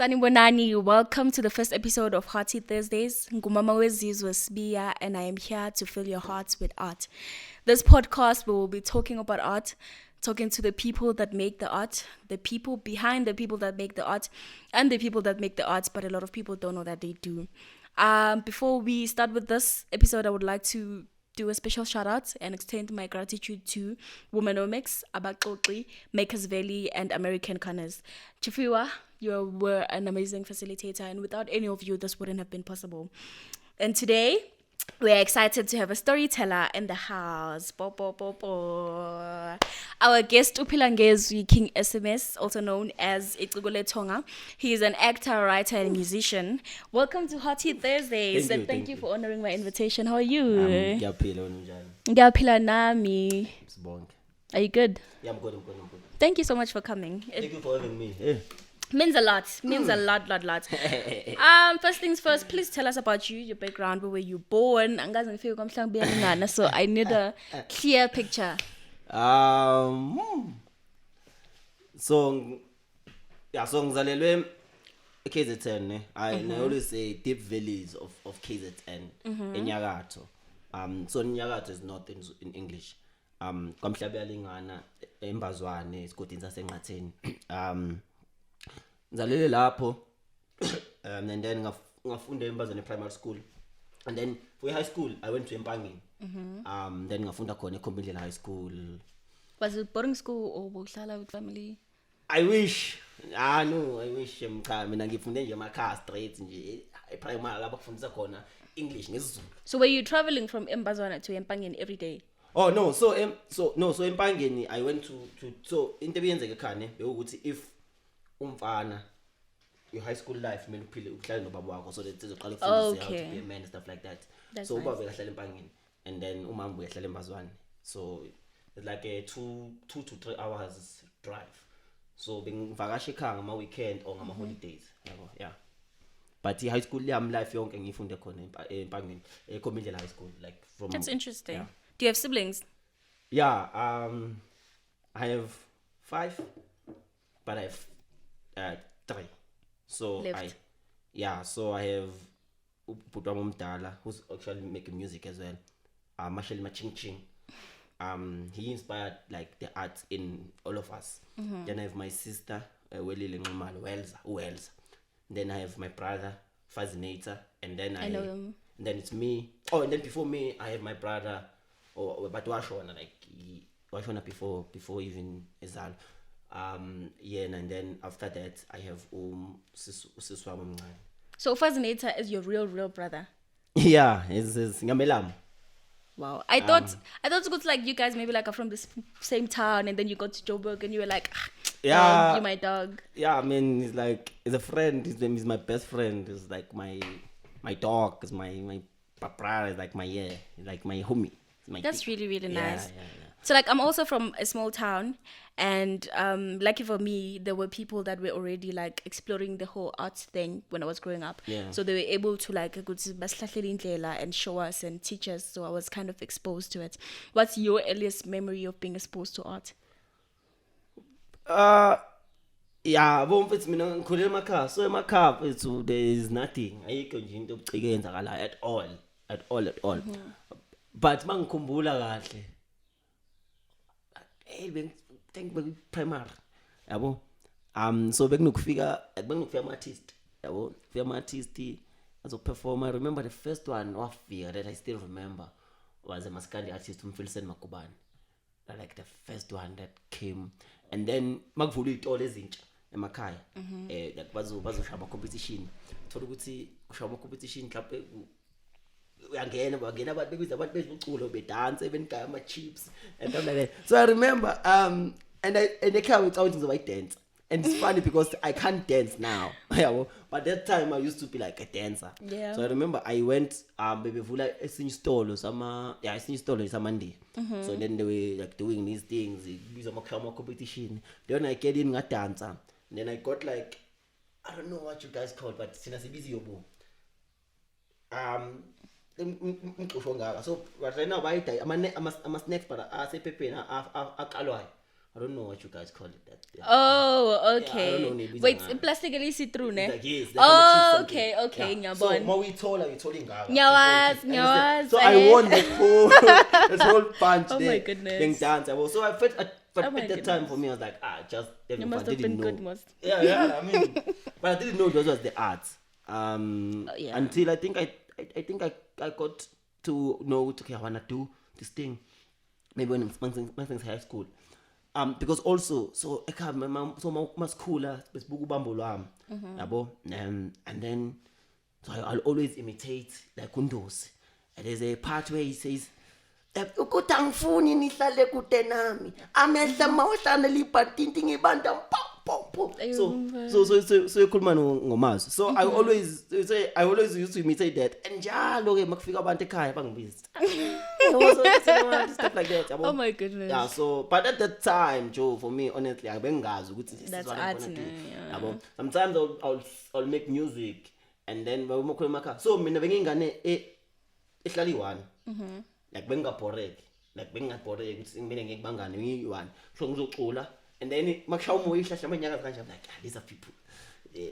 Sanibonani, welcome to the first episode of Hearty Thursdays. Ngumama wezizwe Sibia, and I am here to fill your hearts with art. This podcast we will be talking about art, talking to the people that make the art, the people behind the people that make the art, and the people that make the art, but a lot of people don't know that they do. Before we start with this episode, I would like to do a special shout out and extend my gratitude to Womanomics, Abaxoxi, Makers Valley, and American Connors. Chifiwa, you were an amazing facilitator, and without any of you, this wouldn't have been possible. And today, we're excited to have a storyteller in the house. Our guest, Philangezwi King SMS, also known as Itzugole Tonga. He is an actor, writer, and musician. Welcome to Hearty Thursdays, and thank you for honoring my invitation. How are you? Ngiyaphila nami. Are you good? Yeah, I'm good. Thank you so much for coming. Thank you for having me. Means a lot. First things first, please tell us about you, your background, where were you born? So I need a clear picture. So ngizalelwe KZN. I always say deep valleys of KZN in Nyakatho. So Nyakatho is not in English. Kwamhlabelingana embazwane esigodini sasenqatheni. Ngizalele lapho and then ngafunda embazwane primary school, and then for high school I went to Empangeni. Then ngafunda khona eKhombindlela High School. Was it boarding school or bohlala with family? I wish mina ngifunde nje emakhaya straight nje primary lapho kufundisa khona English ngesizulu. So were you traveling from Embazwana to Empangeni every day? Oh no, so Empangeni I went to so into ebiyenzeka ekhane bekuthi if umfana your high school life kumele uphile uhlale nobaba wakho so that uzoqala ukufundisa how to be a man and stuff like that. That's so nice. ubaba ehlala Empangeni and then umama uyahlala eMbazwane, so it's like a 2 to 3 hours drive. So bengivakasha ekhaya ngama weekend or ngama holidays yabo. Yeah, but high school yami life yonke ngifunde khona Empangeni eKhombindlela High School, like from. That's interesting. Yeah. Do you have siblings? Yeah, I have 5, but I have 3. So Left. so I have Putwa Mumdala, who's actually making music as well. Marshall Maching Ching. He inspired like the art in all of us. Then I have my sister, Welile Ngumal, Wells. Then I have my brother, Fascinator, and then I know him. And then it's me. Oh, and then before me, I have my brother, but Washona, like Washona before even Ezal. And then after that, I have Siswam. So Fascinator is your real brother? Yeah, it's Ngamelam. Wow. I thought it was like you guys maybe like are from the same town, and then you got to Joburg and you were like, yeah, you're my dog. Yeah, I mean, he's a friend. His name is my best friend. He's like my dog. It's my papa. It's like like my homie. That's really nice. Yeah. So like I'm also from a small town, and lucky for me, there were people that were already like exploring the whole arts thing when I was growing up. Yeah. So they were able to like go to Baslahlelindlela and show us and teach us. So I was kind of exposed to it. What's your earliest memory of being exposed to art? Yeah, bomfethu mina ngikhulela emakhaya. So emakhaya fethu there is nothing. Ayikho nje into obucike yenzakala at all. But mangikhumbula kahle. Think primary. Yabo. So bekunokufika ama-artist. Yabo, ama-artist azoperform. I remember the first one wafika that I still remember was a Maskandi artist Philangezwi Makubane. Like the first one that came, and then makuvula izitolo ezintsha emakhaya like bazoshaya ama competition. Thola ukuthi ushaya ama competition mhlawumbe uyangena abantu bebiza abantu beziculo bedance benigaya ama chips and stuff like that. So I remember and they came with out I dance, and it's funny because I can't dance now. But that time I used to be like a dancer. Yeah. So I remember I went bebevula esinye isitolo samandi. So then they were like doing these things, biza ama competition. Then I get in ngadansa. Then I got like, I don't know what you guys call it, but sinasibizi yobo. So right now ama snacks but asephepheni aqalwayo I don't know what you guys call it. That. Oh, Yeah, I don't know, okay. maybe Wait, it's plastically see-through, ne? like, yes, Oh, like okay, okay, yeah. So ngiyabona. more we told her, you told him Nyawaz, So I won that whole that whole punch Oh there. my goodness. Being dance. So I felt but Oh my at that time for me I was like, just You must have been good, most. Yeah, I mean, but I didn't know those was the arts. Yeah. Until I think I got to know okay, I wanna do this thing. Maybe when it's high school. Because also so my mom so my school besbuku bambo lwami yabo and then so I'll always imitate like undosi. And there's a part where he says ukuthi angifuni nihlale kude nami amehla mawuhlala libhatinti ngibanda so ekhuluma ngomazi. So I always used to imitate that and njalo ke makufika abantu ekhaya bangibiza stuff like that. Oh my goodness. Yeah, so but at that time Joe for me honestly abengazi ukuthi this is what I'm going to do. Yabo sometimes I'll make music and then bamukhuluma so mina bengingane ehlala i1 like bengaboreki ukuthi ngimele ngikubangane ngiyi1 so ngizocula and then makushaya umoya ihlahla amanyaka kanje I'm like these are people.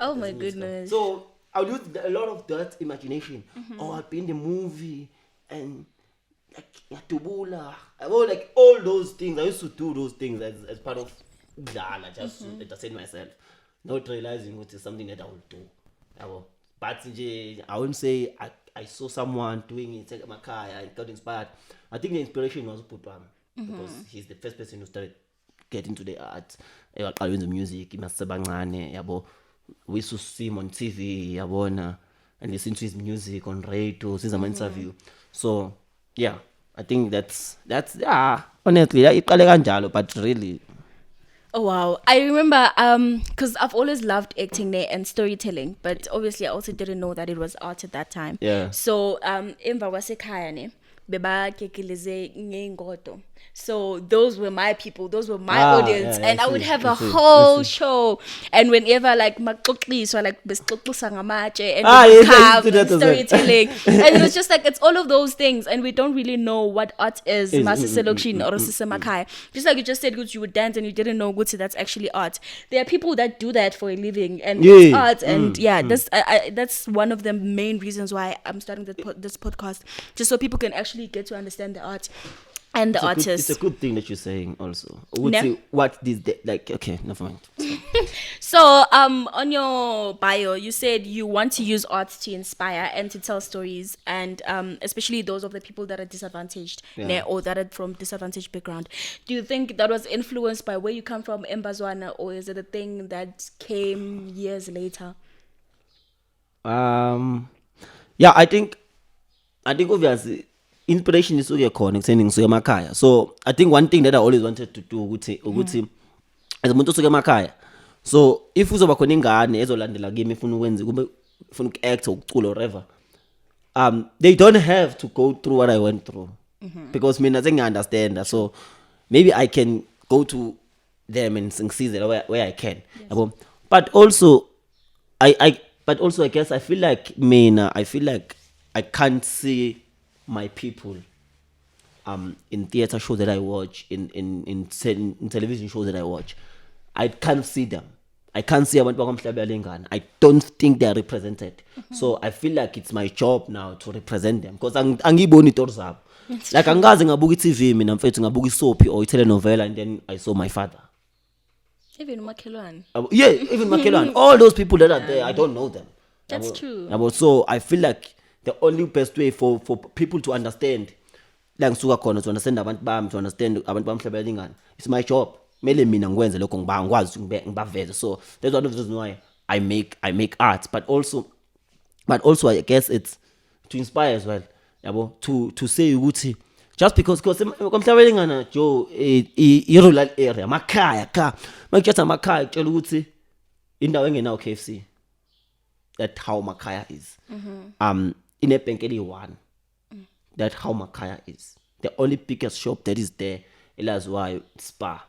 Oh my goodness. So I'll use a lot of that imagination. Or I'll be in the movie and like yatubula. Like all those things. I used to do those things as part of Dala, just to entertain myself. Not realizing what is something that I will do. But I wouldn't say I saw someone doing it in my car, I got inspired. I think the inspiration was Pupam because he's the first person who started getting into the art. I the music, we used to see him on TV, and listen to his music on radio, since I'm interview. So yeah, I think that's honestly but really. Oh wow. I remember because I've always loved acting there and storytelling, but obviously I also didn't know that it was art at that time. Yeah. So emva kwasekhaya ne beba kekeleze ngeingodo. So those were my people, those were my audience, and I would have a whole show. And whenever like maxoxiswa like besixoxisa ngamatshe and carve and storytelling, and it was just like it's all of those things, and we don't really know what art is. Masiselection or sisemakhaya. Just like you just said, you would dance and you didn't know that's actually art. There are people that do that for a living, and it's art. And that's one of the main reasons why I'm starting this podcast, just so people can actually get to understand the art. And the artists. It's a good thing that you're saying also. What is like? Okay, never mind. So, on your bio, you said you want to use art to inspire and to tell stories, and especially those of the people that are disadvantaged or that are from disadvantaged background. Do you think that was influenced by where you come from, Mbazwana, or is it a thing that came years later? Yeah, I think obviously. Inspiration is uke khona ekutheni ngisuke emakhaya. So I think one thing that I always wanted to do ukuthi as umuntu osuke emakhaya, so if uzoba khona ingane ezolandela kimi ifuna ukwenza kube ifuna ukuact ukucula or whatever, they don't have to go through what I went through because mina sengiunderstand. So maybe I can go to them and ngisize where I can. Yes. But also I guess I feel like I can't see my people in theater shows that I watch, in television shows that I watch. I can't see them. I can't see abantu bakwamhlabela lengane. I don't think they are represented. So I feel like it's my job now to represent them because angiboni itori zabo. Like angaze ngabuka iTV mina mfethu ngabuka isoapy or telenovela and then I saw my father. Even Makhelwane. Yeah, even Makhelwane. All those people that are there, I don't know them. That's true. So I feel like the only best way for people to understand like to understand abantu bami, to understand abantu bamhlabela lingane, it's my job. Mele mina ngikwenze lokho ngikwazi ngibaveze. So that's one of the reasons why I make art, but also I guess it's to inspire as well. Yabo to say ukuthi just because komhlabela lingane Joe rural area makhaya ka makuthatha makhaya tshela ukuthi indawo engenawo KFC. That's how Makaya is. In a Benkeli one. That's how Makaya is. The only biggest shop that is there is why Spa.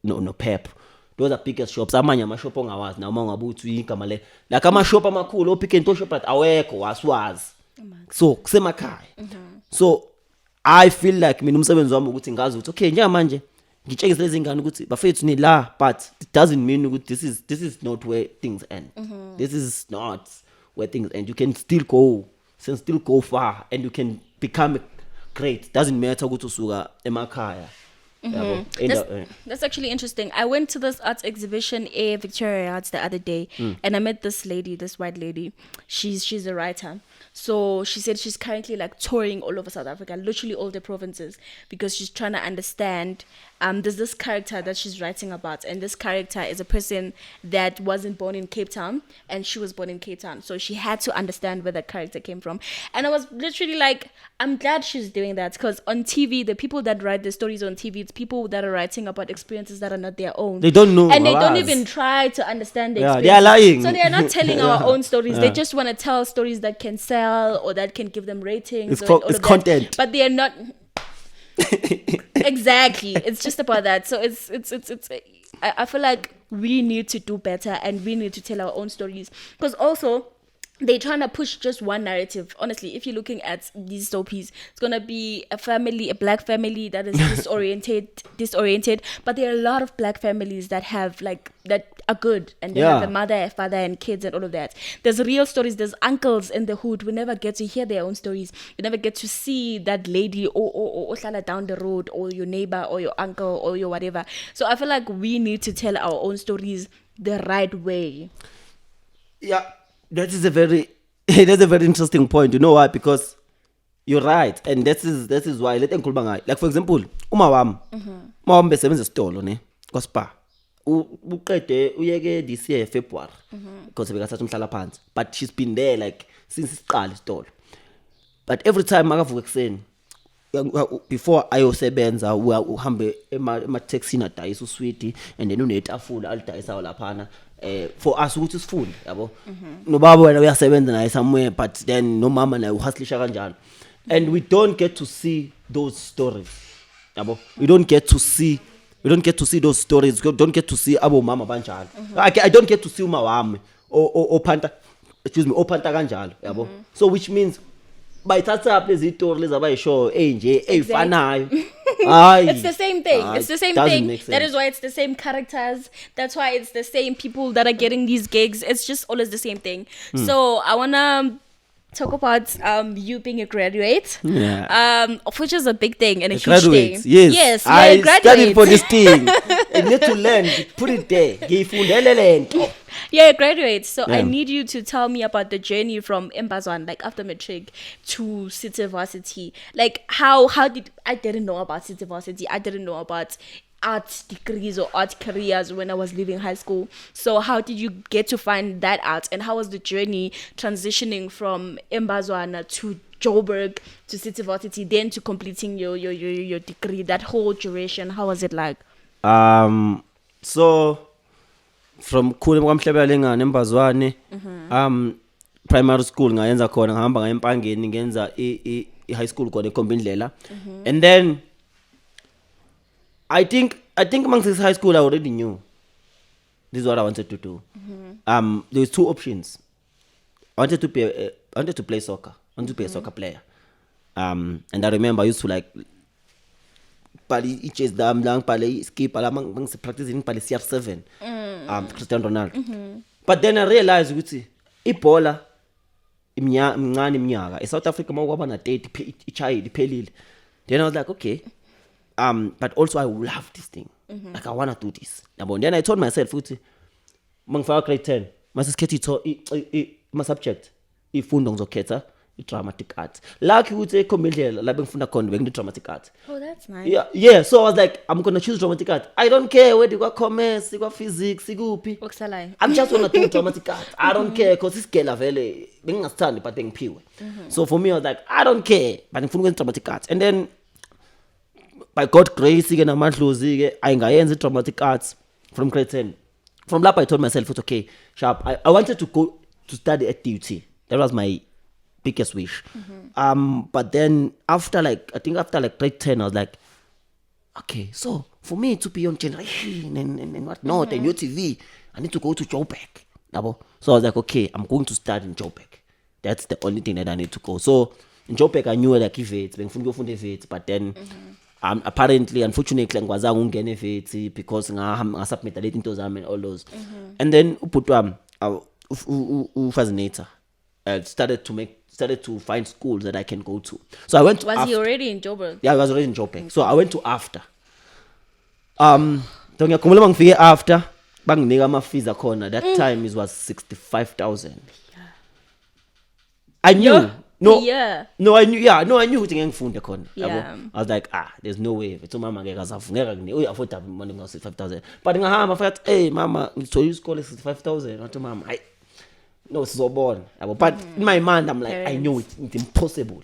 No Pep. Those are biggest shops. Amanya mashop ongawazi na uma ngabuthi igama like ama shop amakhulu o Pick n Pay shop but awekho waswazi. So kusemakhaya. So I feel like mina umsebenzi wami ukuthi ngazi ukuthi okay njengamanje ngitshengise lezi ngane ukuthi bafethu ni la, but it doesn't mean ukuthi this is not where things end. This is not where things end. You can still go far, and you can become great. Doesn't matter ukuthi usuka emakhaya. That's actually interesting. I went to this arts exhibition at Victoria Arts the other day, and I met this white lady. She's a writer. So she said she's currently like touring all over South Africa, literally all the provinces, because she's trying to understand. There's this character that she's writing about, and this character is a person that wasn't born in Cape Town, and she was born in Cape Town. So she had to understand where the character came from. And I was literally like, I'm glad she's doing that, because on TV, the people that write the stories on TV, it's people that are writing about experiences that are not their own. They don't know. And they don't even try to understand the experience. They are lying. So they are not telling our own stories. They just want to tell stories that can sell or that can give them ratings. It's content. But they are not... Exactly. It's just about that. So it's I feel like we need to do better, and we need to tell our own stories, because also they're trying to push just one narrative. Honestly, if you're looking at these soapies, it's gonna be a black family that is disoriented, but there are a lot of black families that have that are good, and they have a mother, a father, and kids, and all of that. There's real stories. There's uncles in the hood. We never get to hear their own stories. You never get to see that lady or down the road, or your neighbor, or your uncle, or your whatever. So I feel like we need to tell our own stories the right way. Yeah. That is a very interesting point. You know why? Because you're right, and that is why. Like for example, uma wami besebenza esitolo ne kospa. Uqede uyeke this year February because bekathatha umhlala phansi, but she's been there like since isiqala isitolo. But every time makavuka ekseni before ayosebenza uhambe ema taxi na dayisa usweet, and then unetafula alidayisa laphana. For us ukuthi sifunde yabo, nobaba wena uyasebenza naye somewhere, but then no mama naye uhaslisha kanjalo, and we don't get to see those stories yabo. We don't get to see those stories. We don't get to see abo mama banjalo. I don't get to see uma wami opanta kanjalo yabo. So which means bayithatha up lezi story lezi abayisho nje eyifanayo. It's the same thing. It's the same thing. That is why it's the same characters. That's why it's the same people that are getting these gigs. It's just always the same thing. So I wanna talk about you being a graduate, which is a big thing and a huge thing. Yes, I studied for this thing. I need to learn. Put it there. Yeah, graduate. So I need you to tell me about the journey from Mbazwan, like after matric, to City Varsity. Like how did I didn't know about City Varsity. I didn't know about art degrees or art careers when I was leaving high school. So how did you get to find that out, and how was the journey transitioning from Mbazwana to Joburg to City Varsity, then to completing your degree? That whole duration, how was it like? So from khule kwamhlebela engane eMbazwane, primary school ngayenza khona, ngihamba ngempangeni ngenza I high school khona eKhombindlela, and then I think amongst high school I already knew this is what I wanted to do. There's two options. I wanted to play soccer. I wanted to be a soccer player. And I remember I used to like pali chase dam lang pali skip pala mang practicing pali CR7. Cristiano Ronaldo. But then I realized ukuthi ibhola imncane iminyaka eSouth Africa makwaba na 30 ichayile iphelile. Then I was like, okay. But also I love this thing. Like I wanna do this. Then I told myself ukuthi mangifaka grade 10 masesikhetha my subject ifundo ngizokhetha i-dramatic art. Lucky ukuthi eKhombindlela la bengifunda khona bengine dramatic art. Oh, that's nice. Yeah, so I was like, I'm going to choose dramatic art. I don't care whether you got commerce, you got physics, ikuphi. I'm just going to do dramatic art. I don't care because this girl vele bengingasithandi but ngiphiwe. So for me I was like, I don't care but ngifuna ukwenza dramatic art. And then by God grace ke namadlozi ke ayingayenza dramatic arts from grade 10. From lapho I told myself it's okay, sharp. I wanted to go to study at DUT. That was my biggest wish. But then after grade 10 I was like, okay, so for me to be on Generation and whatnot and UTV, I need to go to Joburg. So I was like, okay, I'm going to start in Joburg. That's the only thing that I need to go. So in Joburg I knew like if it's been but then apparently, unfortunately, ngwazanga ungene vethi because ngasubmit late into zami and all those. And then uputwam fascinator started to find schools that I can go to. So I went to Was he already in Joburg? Yeah, I was already in Joburg. So I went to after. So ngiyakhumbula mangifike after banginika ama fees akhona. That time it was 65,000. I knew. No, I knew. Yeah, no, I knew ukuthi ngengifunda khona. Yeah. I was like, there's no way. Bethi mama ngeke azavungeka kune. Uy afford money ngo 65,000. But ngahamba fathi, hey mama, ngithola isikole 65,000. Wathi mama, no sizobona. But in my mind I'm like, I know it's impossible.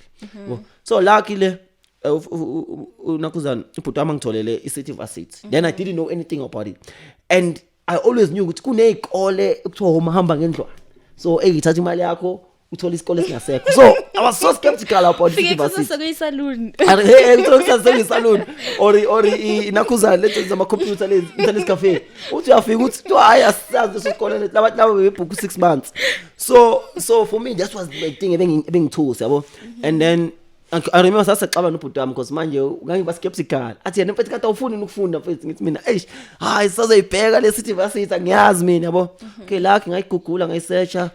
So luckily unakuzana ubhuti wami ngitholele i-city varsity. Then I didn't know anything about it. And I always knew ukuthi kunezikole ekuthiwa umahamba ngendlwana. So ngithatha imali yakho uthola isikole singasekho. So I was so skeptical about city varsity. Fike salon. Ngithola salon or inakuzana lethe zama computer lezi internet cafe. Uthi uyafika uthi hayi asazi isikole labantu labo bebhuku 6 months. So for me that was my thing ebengithusa yabo. And then I remember sasexaba nobhuti wami because manje ngangiba skeptical. Athi yena mfethu kade awufuni ukufunda mfethu ngithi mina hayi sazoyibheka le city varsity angiyazi mina yabo. Okay lucky ngayigugula ngayisearcha.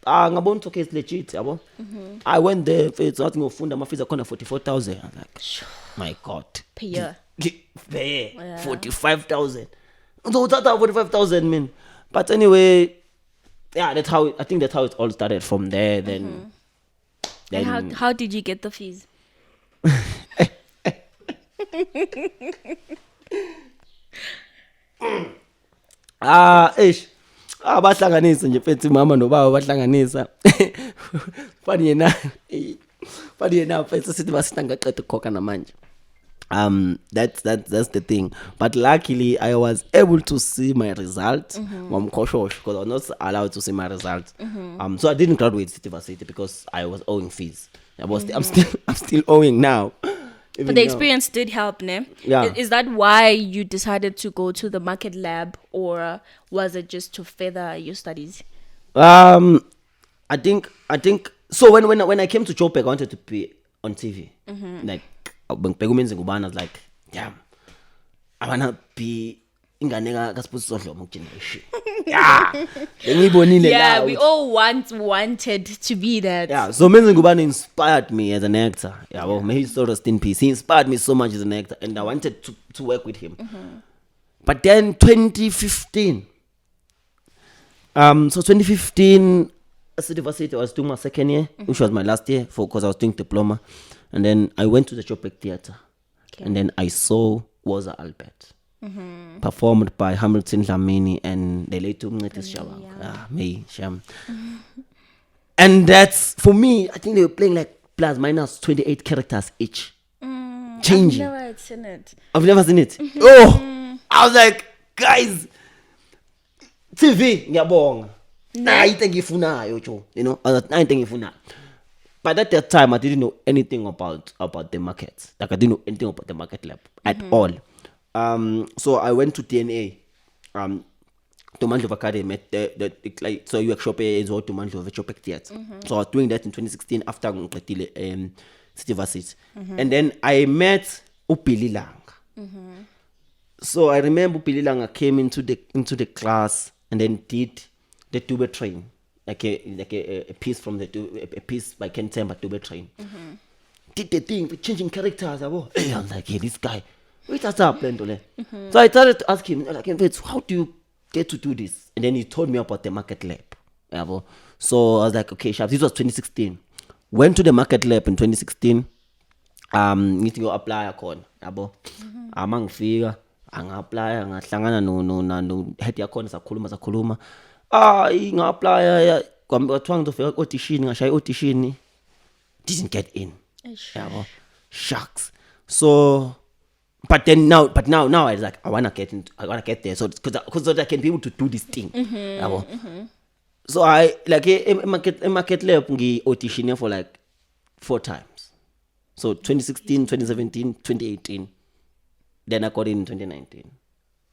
Ngabona ukuthi okay it's legit yabo. I went there mfethu ngathi ngiyofunda ama fees akhona 44,000. I'm like my god. Per year. 45,000. So uthatha 45,000 man. But anyway, yeah, I think that's how it all started from there. Then And how did you get the fees? Bahlanganisa nje mfethu mama nobaba bahlanganisa. Funny enough mfethu sithi basitangaqeda ukukhokha namanje. That's the thing. But luckily I was able to see my results because I was not allowed to see my results. So I didn't graduate city varsity because I was owing fees. I'm still owing now. But the experience did help, ne? Yeah. Is that why you decided to go to the market lab, or was it just to further your studies? I think so. When I came to Joburg, I wanted to be on TV. Like bengumenzing ubana, I was like, damn, I wanna be inganeka kasiphuzo dlomo generation. Yeah, we all wanted to be that. Yeah, so Menzing Ubana inspired me as an actor. Yeah, well, may he so rest in peace. He inspired me so much as an actor, and I wanted to work with him. But then 2015, so 2015, at university, I was doing my second year, which was my last year, because I was doing diploma, and then I went to the Joburg Theatre, and then I saw Woza Albert. Performed by Hamilton Dlamini and the late May Sham. And that's, for me, I think they were playing like plus minus 28 characters each. Changing. I've never seen it. I've never seen it. Oh! I was like, guys, TV, ngiyabonga. Nayite ngifunayo jo, you know, nayite ngifunayo. But at that time, I didn't know anything about the market. Like I didn't know anything about the market lab at all. So I went to DNA, to Mandlove Academy, like so workshop is what to Mandlove Joburg Theatre. So I was doing that in 2016 after City Varsity, and then I met Upili Lang. So I remember Upili Lang came into the class and then did the Tube Train, like a piece from a piece by Ken Temba, Tube Train. Did the thing with changing characters. I was like, hey, this guy. Wait, up, So I started to ask him, like, how do you get to do this? And then he told me about the market lab. So I was like, okay, sharp. This was 2016. Went to the market lab in 2016. Need to go apply a con. Among figure, apply, ngahlangana no head yakona sakhuluma. Apply kwathiwa ngizofika audition, ngashaya audition. Didn't get in. Shucks. So But now I was like, I wanna get there, so because I can be able to do this thing. So I like a market lab auditioned for like 4 times. So 2016, 2017, 2018. Then I got in 2019.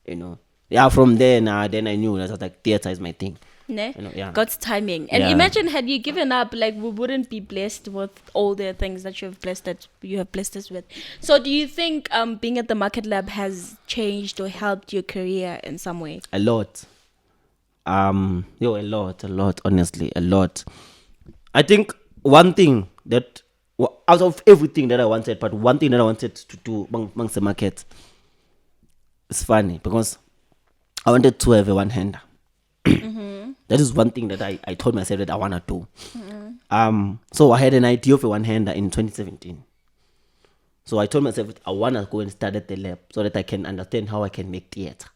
You know, yeah. From there then I knew that I was like, theater is my thing. Ne? You know, yeah. God's timing. And Yeah. imagine had you given up, like we wouldn't be blessed with all the things that you have blessed us with. So do you think being at the Market Lab has changed or helped your career in some way? A lot. A lot, honestly, a lot. I think one thing that, out of everything that I wanted, but one thing that I wanted to do amongst the market, it's funny because I wanted to have a one-hander. That is one thing that I told myself that I want to do. So I had an idea of a one-hander in 2017. So I told myself that I want to go and start at the lab so that I can understand how I can make theater.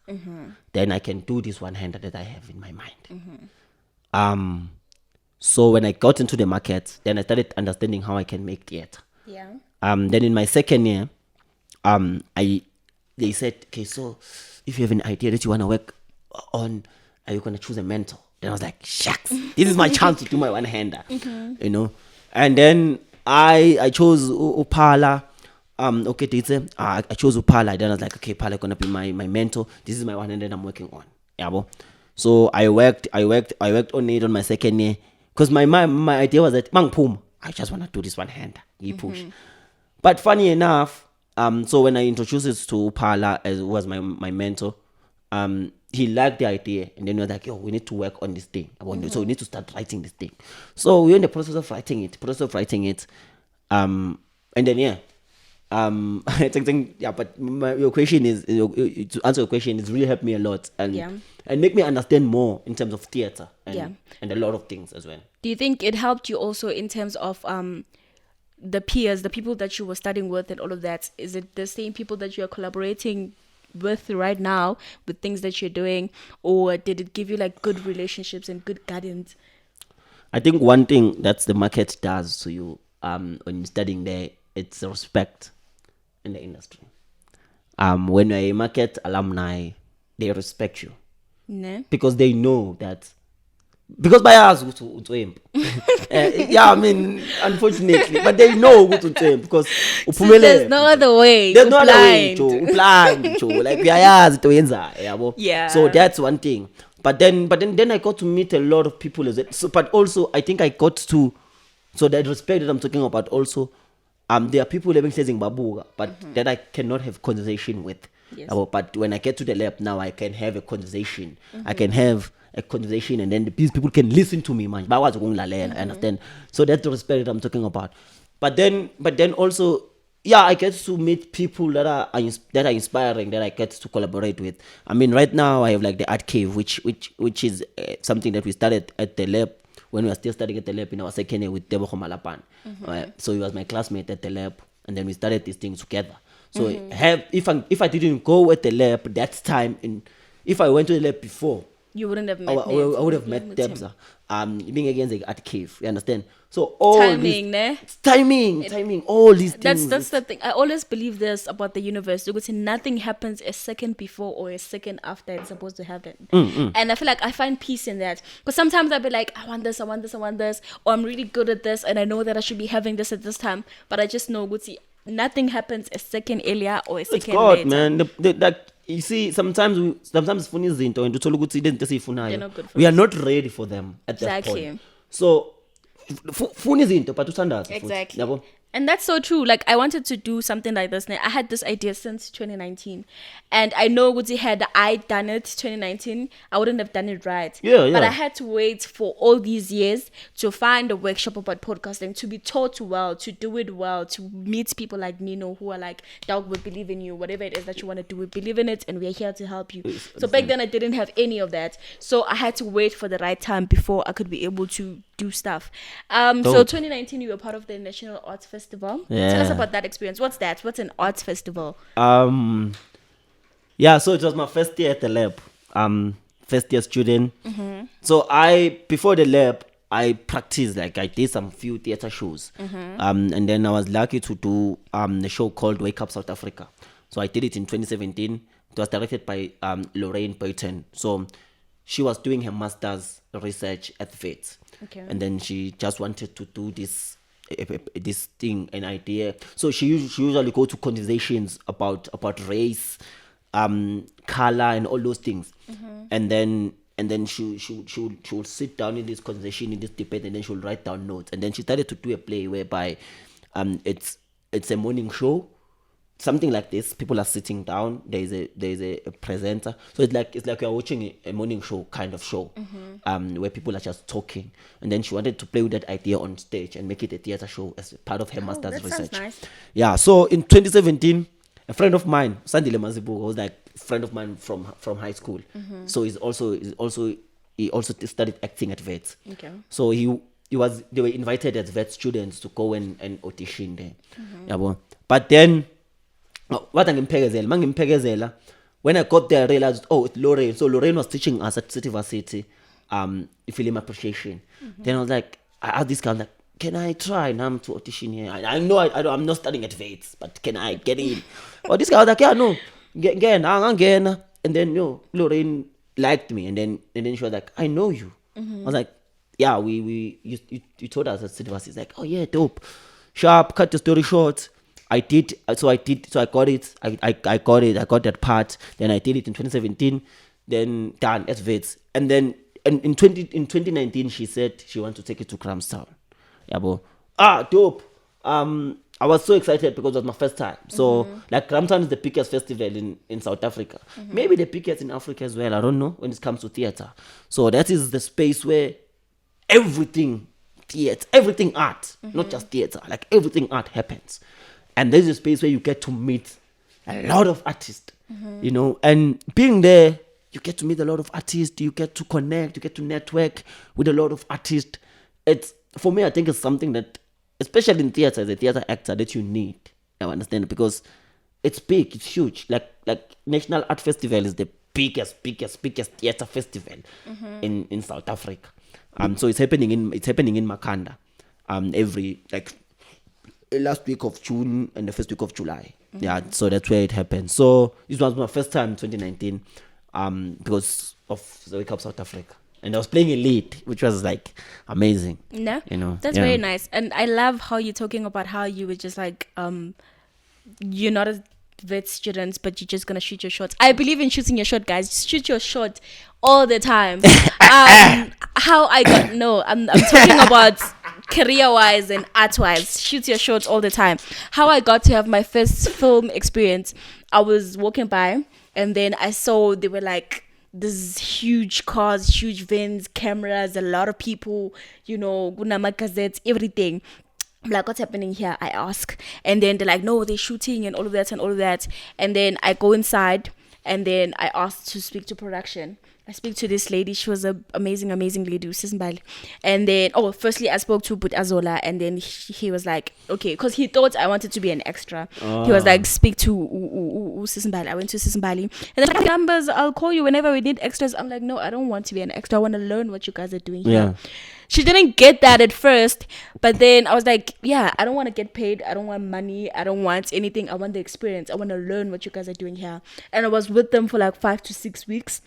Then I can do this one-hander that I have in my mind. So when I got into the market, then I started understanding how I can make theater. Yeah. Then in my second year, they said, okay, so if you have an idea that you want to work on, are you going to choose a mentor? Then I was like, shucks, this is my chance to do my one-hander, you know. And then I chose Upala. Okay, I chose Upala. Then I was like, okay, Upala gonna be my mentor. This is my one-hander I'm working on. Yeah, so I worked on it on my second year because my idea was that I just want to do this one-hander. You push. But funny enough, so when I introduced it to Upala, as was my mentor, he liked the idea, and then he was like, "Yo, we need to work on this thing. So we need to start writing this thing." So we're in the process of writing it. And then I think but your question is to answer your question, it's really helped me a lot and make me understand more in terms of theater and a lot of things as well. Do you think it helped you also in terms of the peers, the people that you were studying with and all of that? Is it the same people that you're collaborating with right now with things that you're doing, or did it give you like good relationships and good guidance? I think one thing that the market does to you when you're studying there, it's respect in the industry. When you're a market alumni, they respect you. Ne? Because they know that. Because by us, yeah, I mean, unfortunately, but they know who to tame because So there's no other way. There's no other way, Blind. like we are, yeah. So that's one thing. But then I got to meet a lot of people as well. So, but also I think I got to, so that respect that I'm talking about also, there are people living in Babuga, but that I cannot have conversation with. Yes. But when I get to the lab now, I can have a conversation. I can have a conversation, and then these people can listen to me, man. I understand. So that's the respect that I'm talking about. But then also, I get to meet people that are inspiring, that I get to collaborate with. I mean, right now I have like the art cave, which is something that we started at the lab when we were still studying at the lab in our second year with Debo Malapan. So he was my classmate at the lab, and then we started these things together. So if I didn't go at the lab that time, if I went to the lab before, you wouldn't have met I would have met Debza. Being against the art cave, you understand? So all timing, timing, all these things. That's the thing. I always believe this about the universe. Because nothing happens a second before or a second after it's supposed to happen. And I feel like I find peace in that. Because sometimes I'll be like, I want this, or I'm really good at this, and I know that I should be having this at this time, but I just know, nothing happens a second earlier or a second later. It's God, man. You see, sometimes funny izinto and uthole ukuthi izinto esiyifunayo we are not ready for them at that point. So funny izinto but uthandaza. Exactly. And that's so true. Like, I wanted to do something like this. I had this idea since 2019. And I know had I done it 2019, I wouldn't have done it right. Yeah. But I had to wait for all these years to find a workshop about podcasting, to be taught well, to do it well, to meet people like Nino who are like, dog, we believe in you. Whatever it is that you want to do, we believe in it and we're here to help you. So back then I didn't have any of that. So I had to wait for the right time before I could be able to do stuff. So 2019 you were part of the National Arts Festival. Tell us about that experience. What's that? What's an arts festival? So it was my first year at the lab. First year student. So before the lab I practiced, like I did some few theater shows. And then I was lucky to do a show called Wake Up South Africa. So I did it in 2017. It was directed by Lorraine Burton. So she was doing her master's research at FET. Okay. And then she just wanted to do this thing, an idea. So she usually go to conversations about race, color, and all those things. And then and then she'll sit down in this conversation, in this debate, and then she'll write down notes. And then she started to do a play whereby it's a morning show, something like this. People are sitting down. There's a presenter, so it's like you're watching a morning show kind of show, where people are just talking. And then she wanted to play with that idea on stage and make it a theater show as part of her master's research. Nice. Yeah. So in 2017, a friend of mine, Sandile Mazibu, was like a friend of mine from high school. So he also studied acting at Wits. Okay. So they were invited as vet students to go and audition there. Yabo. But then what mangimphelekezela, when I got there I realized, oh, it's Lorraine. So Lorraine was teaching us at City Varsity film appreciation. Then I was like, I asked this guy, I'm like, can I try now to audition here? I know I'm not studying at Wits, but can I get in? Oh, this guy was like, yeah, no, get again. And then Lorraine liked me, and then she was like, I know you. I was like, yeah, you told us at City Varsity. It's like, oh yeah, dope. Sharp, cut the story short. I got it. I got that part. Then I did it in 2017. Then done at Wits. And then in 2019 she said she wants to take it to Grahamstown. Yeah, bro. Dope. I was so excited because it was my first time. So like Grahamstown is the biggest festival in South Africa. Maybe the biggest in Africa as well. I don't know, when it comes to theater. So that is the space where everything art, not just theater, like everything art happens. And there's a space where you get to meet a lot of artists, and being there, you get to meet a lot of artists, you get to connect, you get to network with a lot of artists. It's, for me, I think it's something that, especially in theater, as a theater actor, that you need. I understand, because it's big, it's huge. Like National Art Festival is the biggest theater festival in South Africa. So it's happening in Makhanda, every last week of June and the first week of July. Yeah, so that's where it happens. So this was my first time in 2019, because of the Wake Up South Africa. And I was playing a lead, which was like amazing. No, that's very nice. And I love how you're talking about how you were just like, you're not a vet student, but you're just gonna shoot your shots. I believe in shooting your shot, guys. Just shoot your shot all the time. How I got I'm talking about career-wise and art-wise. Shoot your shots all the time. How I got to have my first film experience, I was walking by and then I saw they were like these huge cars, huge vans, cameras, a lot of people, gunama gazettes, everything. I'm like, what's happening here? I ask. And then they're like, no, they're shooting and all of that. And then I go inside and then I asked to speak to production. I speak to this lady. She was an amazing lady, Sisimbali. And then, firstly, I spoke to Azola, and then he was like, okay, because he thought I wanted to be an extra. He was like, speak to Sisimbali. I went to Sisimbali. And then, numbers, I'll call you whenever we need extras. I'm like, no, I don't want to be an extra. I want to learn what you guys are doing here. Yeah. She didn't get that at first, but then I was like, yeah, I don't want to get paid. I don't want money. I don't want anything. I want the experience. I want to learn what you guys are doing here. And I was with them for like 5 to 6 weeks.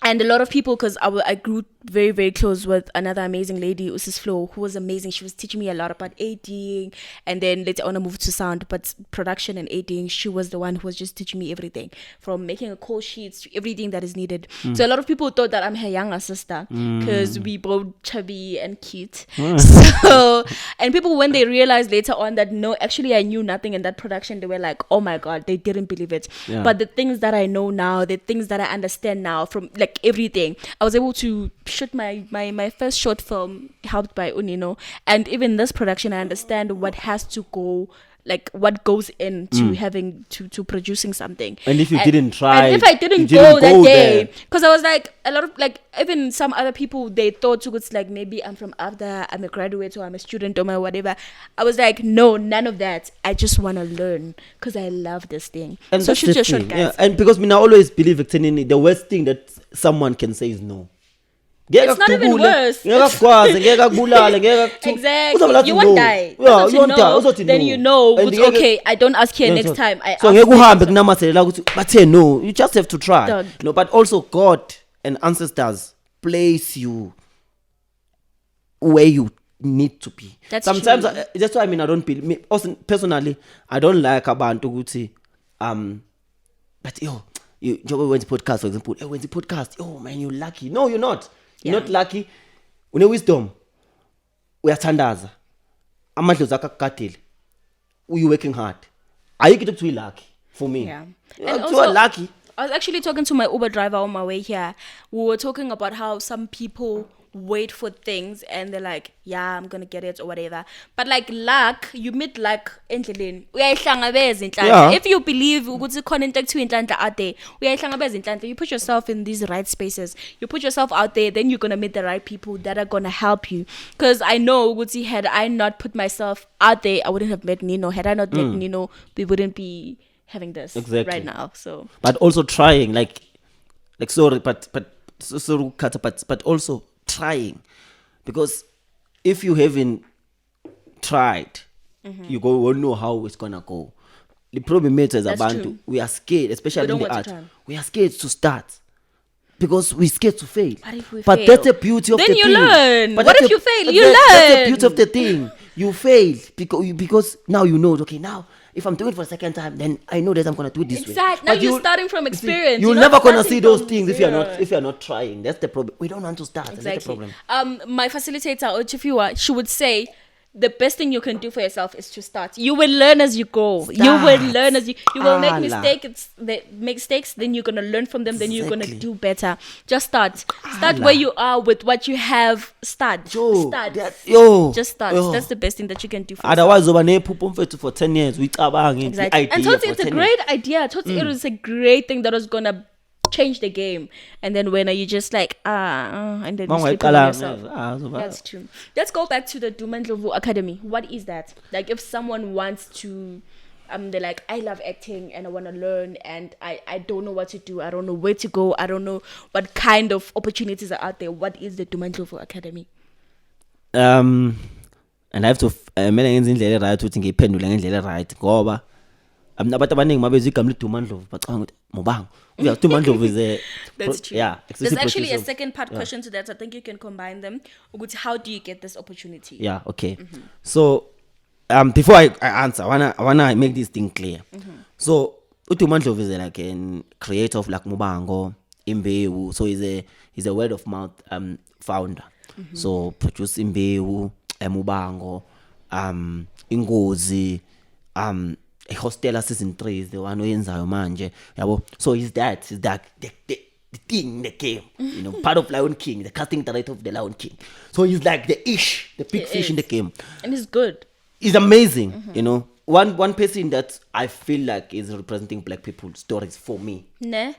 And a lot of people, because I grew very, very close with another amazing lady, Usis Flo, who was amazing. She was teaching me a lot about ADing, and then later on I moved to sound, but production and ADing, she was the one who was just teaching me everything, from making a call sheets to everything that is needed. So a lot of people thought that I'm her younger sister, because we both chubby and cute. So, and people, when they realized later on that no, actually I knew nothing in that production, they were like, oh my God, they didn't believe it. Yeah. But the things that I know now, the things that I understand now, from like everything, I was able to shoot my first short film, helped by Unino. And even this production, I understand what has to go, like what goes into having to producing something. And if you didn't try, and if I didn't go that day, because I was like, a lot of like, even some other people, they thought it's like, maybe I'm from after, I'm a graduate, or I'm a student, or whatever. I was like, no, none of that. I just want to learn because I love this thing. And so shoot your shot, guys. Yeah. And because I always believe the worst thing that someone can say is no. It's not even worse. Exactly. You won't die. Yeah, you won't die. Then you know, it's okay, I don't ask here next time. So but say no. You just have to try. No, but also God and ancestors place you where you need to be. That's sometimes true. That's why I don't believe. Also, personally, I don't like abantu ukuthi but You went to podcast, for example. Went to podcast. Oh man, you're lucky. No, you're not. You're not lucky. Une wisdom. Uyathandaza. Amandla zakho akukadile. You working hard. Ayikho ukuthi lucky for me. Yeah. And also lucky. I was actually talking to my Uber driver on my way here. We were talking about how some people wait for things and they're like, yeah, I'm gonna get it or whatever. But like luck, you meet luck endleleni. Uyayihlangabeza inhlanhla. If you believe ukuthi khona into ekuthiwa inhlanhla out there, uyayihlangabeza inhlanhla. You put yourself in these right spaces. You put yourself out there, then you're gonna meet the right people that are gonna help you. Because I know ukuthi had I not put myself out there, I wouldn't have met Nino. Had I not met Nino, we wouldn't be having this right now. So, but also trying, like sorry, but also trying, because if you haven't tried, you won't know how it's gonna go. The problem is as abantu, we are scared, especially in the art. We are scared to start because we're scared to fail. But that's the beauty of the thing. Then you learn. But what if you fail? You learn. That's the beauty of the thing. You fail because now you know. Okay, now if I'm doing it for the second time, then I know that I'm gonna do it this way. Now you're starting from experience. You're never gonna see those things if you're not trying. That's the problem. We don't want to start. Exactly. That's the problem. My facilitator Ochifiwa, she would say, the best thing you can do for yourself is to start. You will learn as you go. You will learn as you will make mistakes. Then you're gonna learn from them. Then you're gonna do better. Just start. Start where you are with what you have. Start. Just start. That's the best thing that you can do for yourself. Otherwise, for 10 years, we exactly. And totally, it's a great idea. Totally, it was a great thing that was gonna change the game. And then when are you just like and then you sleep on yourself. That's true. Let's go back to the Dumandlovu Academy. What is that? Like if someone wants to they're like, I love acting and I want to learn and I don't know what to do, I don't know where to go, I don't know what kind of opportunities are out there. What is the Dumandlovu Academy? And I have to mina ngenza indlela right ukuthi ngiyiphendule ngendlela right ngoba abantu abaningi mabezwe igama leDumandlovu bacanga ukuthi Mobang. Yeah, Dumandlovu is a that's true. Yeah, there's actually a second part question to that. I think you can combine them. How do you get this opportunity? Yeah, okay. So before I answer, I wanna make this thing clear. So Dumandlovu is like a creator of like Mubango, Imbewu. So he's a word of mouth founder. So produce Imbewu, Mubango, Ingozi, Hostela season 3 is the one oyenzayo manje yabo. So he's the thing in the game, you know, part of Lion King, the casting director of the Lion King. So he's like the big fish in the game, and he's good. He's amazing. You know, one person that I feel like is representing black people's stories for me.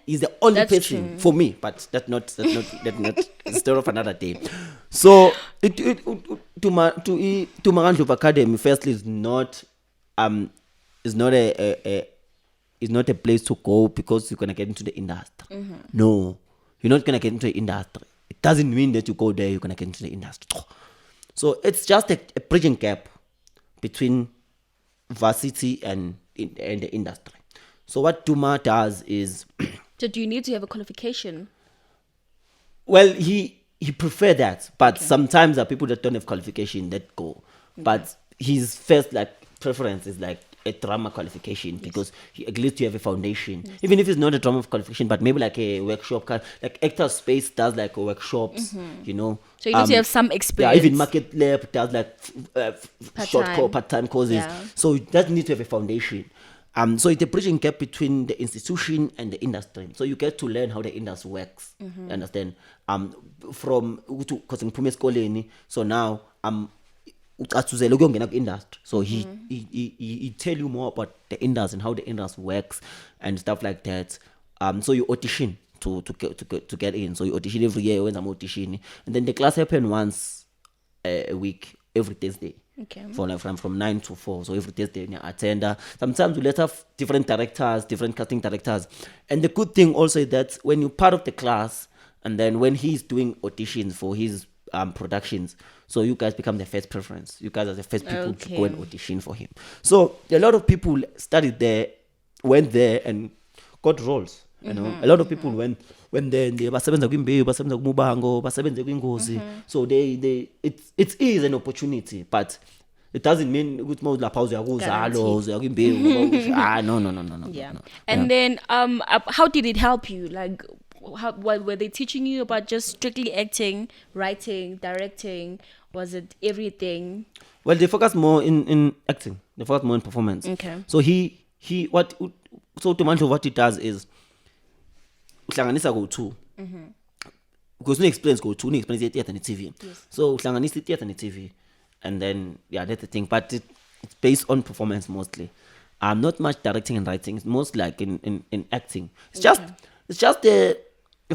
He's the only person for me, but that's not the story of another day. So Dumandlovu Academy firstly is not a place to go because you're gonna get into the industry. No, you're not gonna get into the industry. It doesn't mean that you go there you're gonna get into the industry. So it's just a bridging gap between varsity and the industry. So what Duma does is so do you need to have a qualification? Well, he prefer that, but sometimes there are people that don't have qualification that go. But his first preference is like a drama qualification because at least you have a foundation. Even if it's not a drama qualification, but maybe like a workshop, like Actors Space does like a workshops, you know. So you need to have some experience. Yeah, even Market Lab does like part-time courses. Yeah. So you just need to have a foundation. So it's a bridging gap between the institution and the industry. So you get to learn how the industry works. You understand? From because in Pume Skoleni, so now industry. So he tell you more about the industry and how the industry works and stuff like that. So you audition to get in. So you audition every year when I'm auditioning, and then the class happen once a week, every Thursday. Okay. From 9 to 4. So every Thursday you attend. Sometimes we let have different directors, different casting directors, and the good thing also is that when you're part of the class, and then when he's doing auditions for his productions, so you guys become the first preference. You guys are the first people to go and audition for him. So a lot of people studied there, went there and got roles. You know, a lot of people went there and they basebenza kwimbewu, basebenza kumubango, basebenza kwingozi. So it is an opportunity, but It doesn't mean ukuthi mawulapha uzakuzalo uzakimbewu. No. Yeah. And then how did it help you? Like what were they teaching you about just strictly acting, writing, directing? Was it everything? Well, they focus more in acting. They focus more in performance. Okay. So what he does is uhlanganisa go-2. Because no experience go-2, no experience theater and TV. Yes. So uhlanganisa theater and TV. And then that's the thing. But it's based on performance mostly. Not much directing and writing. It's most like in acting. It's just the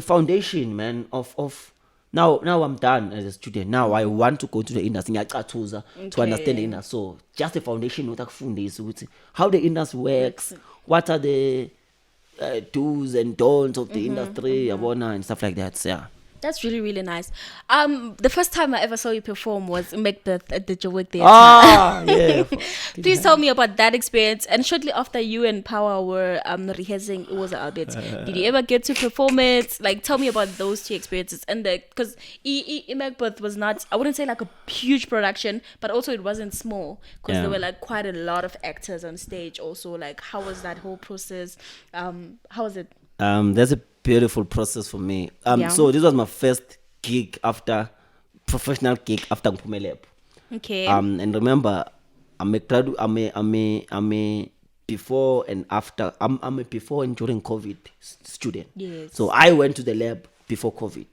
foundation, man, of now I'm done as a student. Now I want to go to the industry to understand the industry. So just the foundation how the industry works, what are the do's and don'ts of the industry, and stuff like that. So, yeah. That's really, really nice. The first time I ever saw you perform was Macbeth at the Joburg Theatre. Yeah. Please tell me about that experience. And shortly after you and Power were rehearsing, it was Albert. Did you ever get to perform it? Like, tell me about those two experiences. And because Macbeth was not, I wouldn't say like a huge production, but also it wasn't small because there were like quite a lot of actors on stage. Also, like, how was that whole process? How was it? There's a beautiful process for me. So this was my first professional gig after Mpumelelo. Okay. And remember, I'm a before and after. I'm a before and during COVID student. Yes. So I went to the lab before COVID.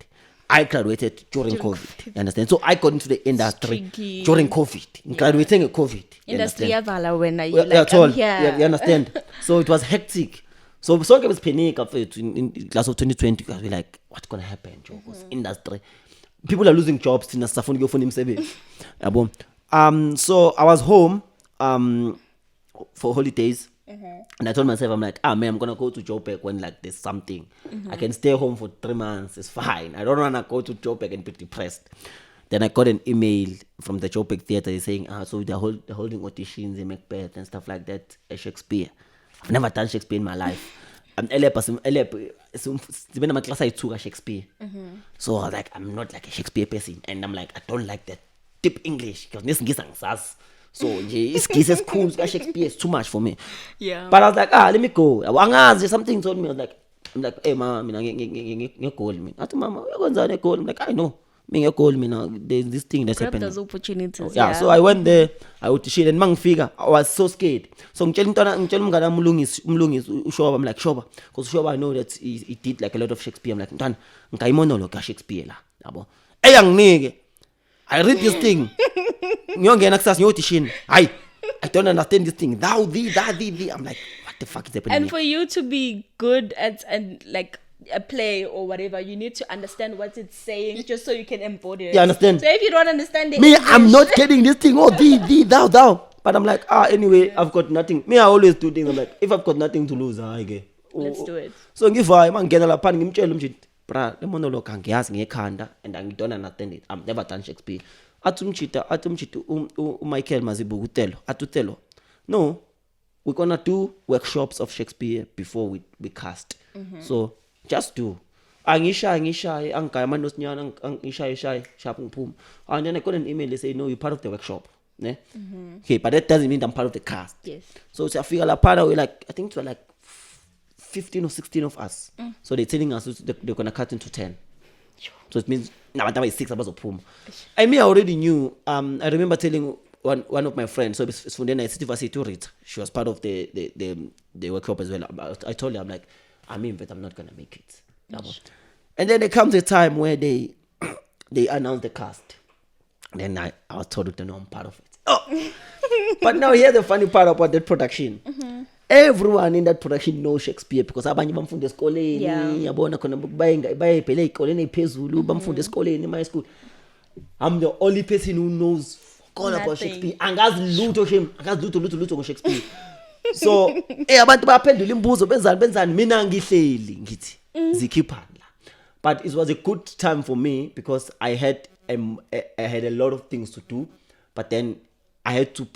I graduated during COVID. You understand? So I got into the industry during COVID. Graduating in COVID. Industry avala when you you understand? So it was hectic. So it was panic in class of 2020 because we're like, what's gonna happen, Joe? Industry. People are losing jobs. So I was home for holidays. And I told myself, I'm like, man, I'm gonna go to Joburg when like there's something. I can stay home for 3 months, it's fine. I don't wanna go to Joburg and be depressed. Then I got an email from the Joburg Theatre saying, so they're holding auditions in Macbeth and stuff like that at Shakespeare. I've never done Shakespeare in my life. Shakespeare. So I was like, I'm not like a Shakespeare person. And I'm like, I don't like that deep English. Because this is so it's cool. Shakespeare is too much for me. Yeah. But I was like, let me go. Something told me, I'm like, hey, mama, you call me. I told mama, I'm like, I know. You call me now. There's this thing that's happening. Those opportunities. So I went there. I auditioned and mang figure. I was so scared. So I'm telling Mulungis, Shoba. I'm like Shoba, because Shoba I know that he did like a lot of Shakespeare. I'm like, I'm monologue Shakespeare la. Hey young nigga, I read this thing. Young access audition. I don't understand this thing. Thou thee. I'm like, what the fuck is happening? And for you to be good at and like a play or whatever, you need to understand what it's saying just so you can embody it. You understand? So if you don't understand it, I'm not getting this thing. Thee, thou. But I'm like, anyway, I've got nothing. I always do things. I'm like, if I've got nothing to lose, let's do it. So give I man get a pan the monologue ngekhanda and I don't understand it. I've never done Shakespeare. Atumchita Michael Mazibu Atutelo. No, we're gonna do workshops of Shakespeare before we cast. So just do. Angisha, and then I got an email, they say, no, you're part of the workshop. Okay, but that doesn't mean I'm part of the cast. Yes. So I feel like part of it, like, I think it was like 15 or 16 of us. So they're telling us they're gonna cut into 10. So it means now that is 6 hours of pum. I already knew. I remember telling one of my friends, so it's from then I to read. She was part of the workshop as well. I told her, I'm like, but I'm not gonna make it. And then there comes a time where they announce the cast. Then I was told that no, I'm part of it. But now here's the funny part about that production. Everyone in that production knows Shakespeare because abanye bamfunda esikoleni yabona khona bayebhele ezikoleni eziphezulu bamfunda esikoleni in my school. I'm the only person who knows all about Shakespeare. Angazi lutho ngo Shakespeare. So abantu baphendula imibuzo benzani mina ngihleli ngithi zikhiphana la. But it was a good time for me because I had a lot of things to do, but then I had to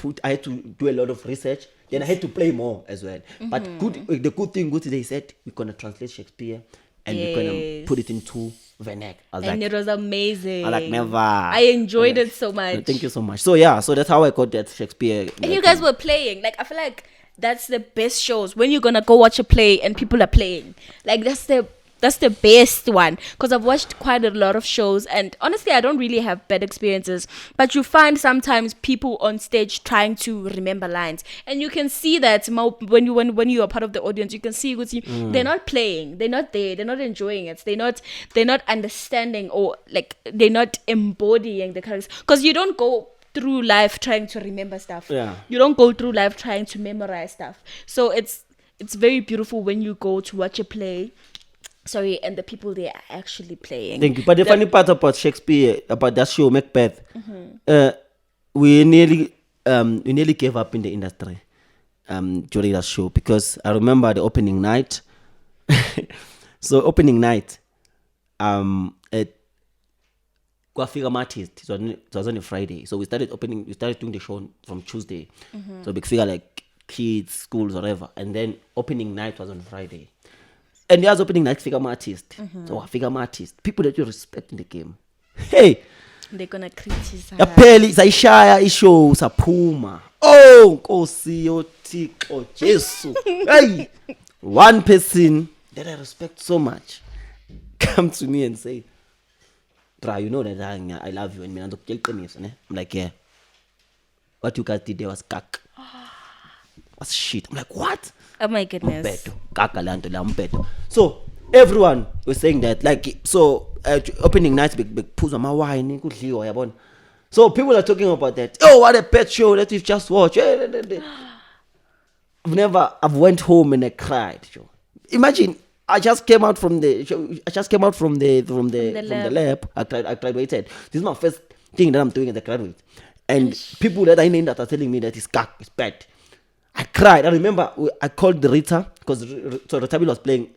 do a lot of research. Then I had to play more as well. But the good thing, they said we're gonna translate Shakespeare and we're gonna put it into Venek. I was And like, it was amazing. I like never. I enjoyed it so much. Thank you so much. So yeah, so that's how I got that Shakespeare. And you guys were playing. Like, I feel like that's the best shows when you're gonna go watch a play and people are playing. Like, that's the best one, because I've watched quite a lot of shows, and honestly I don't really have bad experiences, but you find sometimes people on stage trying to remember lines, and you can see that when you are part of the audience, you can see they're not playing, they're not there, they're not enjoying it, they're not understanding, or like they're not embodying the characters, because you don't go through life trying to remember stuff. You don't go through life trying to memorize stuff. So it's very beautiful when you go to watch a play. And the people there are actually playing. Thank you. But the funny part about Shakespeare, about that show, Macbeth, we nearly gave up in the industry during that show, because I remember the opening night. So opening night, it artist. It was on a Friday. So we started doing the show from Tuesday. So big figure like kids, schools, whatever. And then opening night was on Friday. And there's opening night figure artist. So figure artist, people that you respect in the game. Hey, they're gonna criticize. Yapheli sayishaya ishow saphuma. Oh, Nkosi yoThixo Jesu. Hey, one person that I respect so much come to me and say, "Try, you know that I love you," and I'm like, yeah. What you guys did there was cack. Was shit. I'm like, what? Oh my goodness. So everyone was saying that, like, so opening night big pulls on my wine. So people are talking about that. Oh, what a pet show that you've just watched. I've went home and I cried. Imagine, I just came out from the show. I just came out from the lab. I graduated. This is my first thing that I'm doing at the graduate. And people that I named that are telling me that it's bad. I cried. I remember I called the Rita, because Rita was playing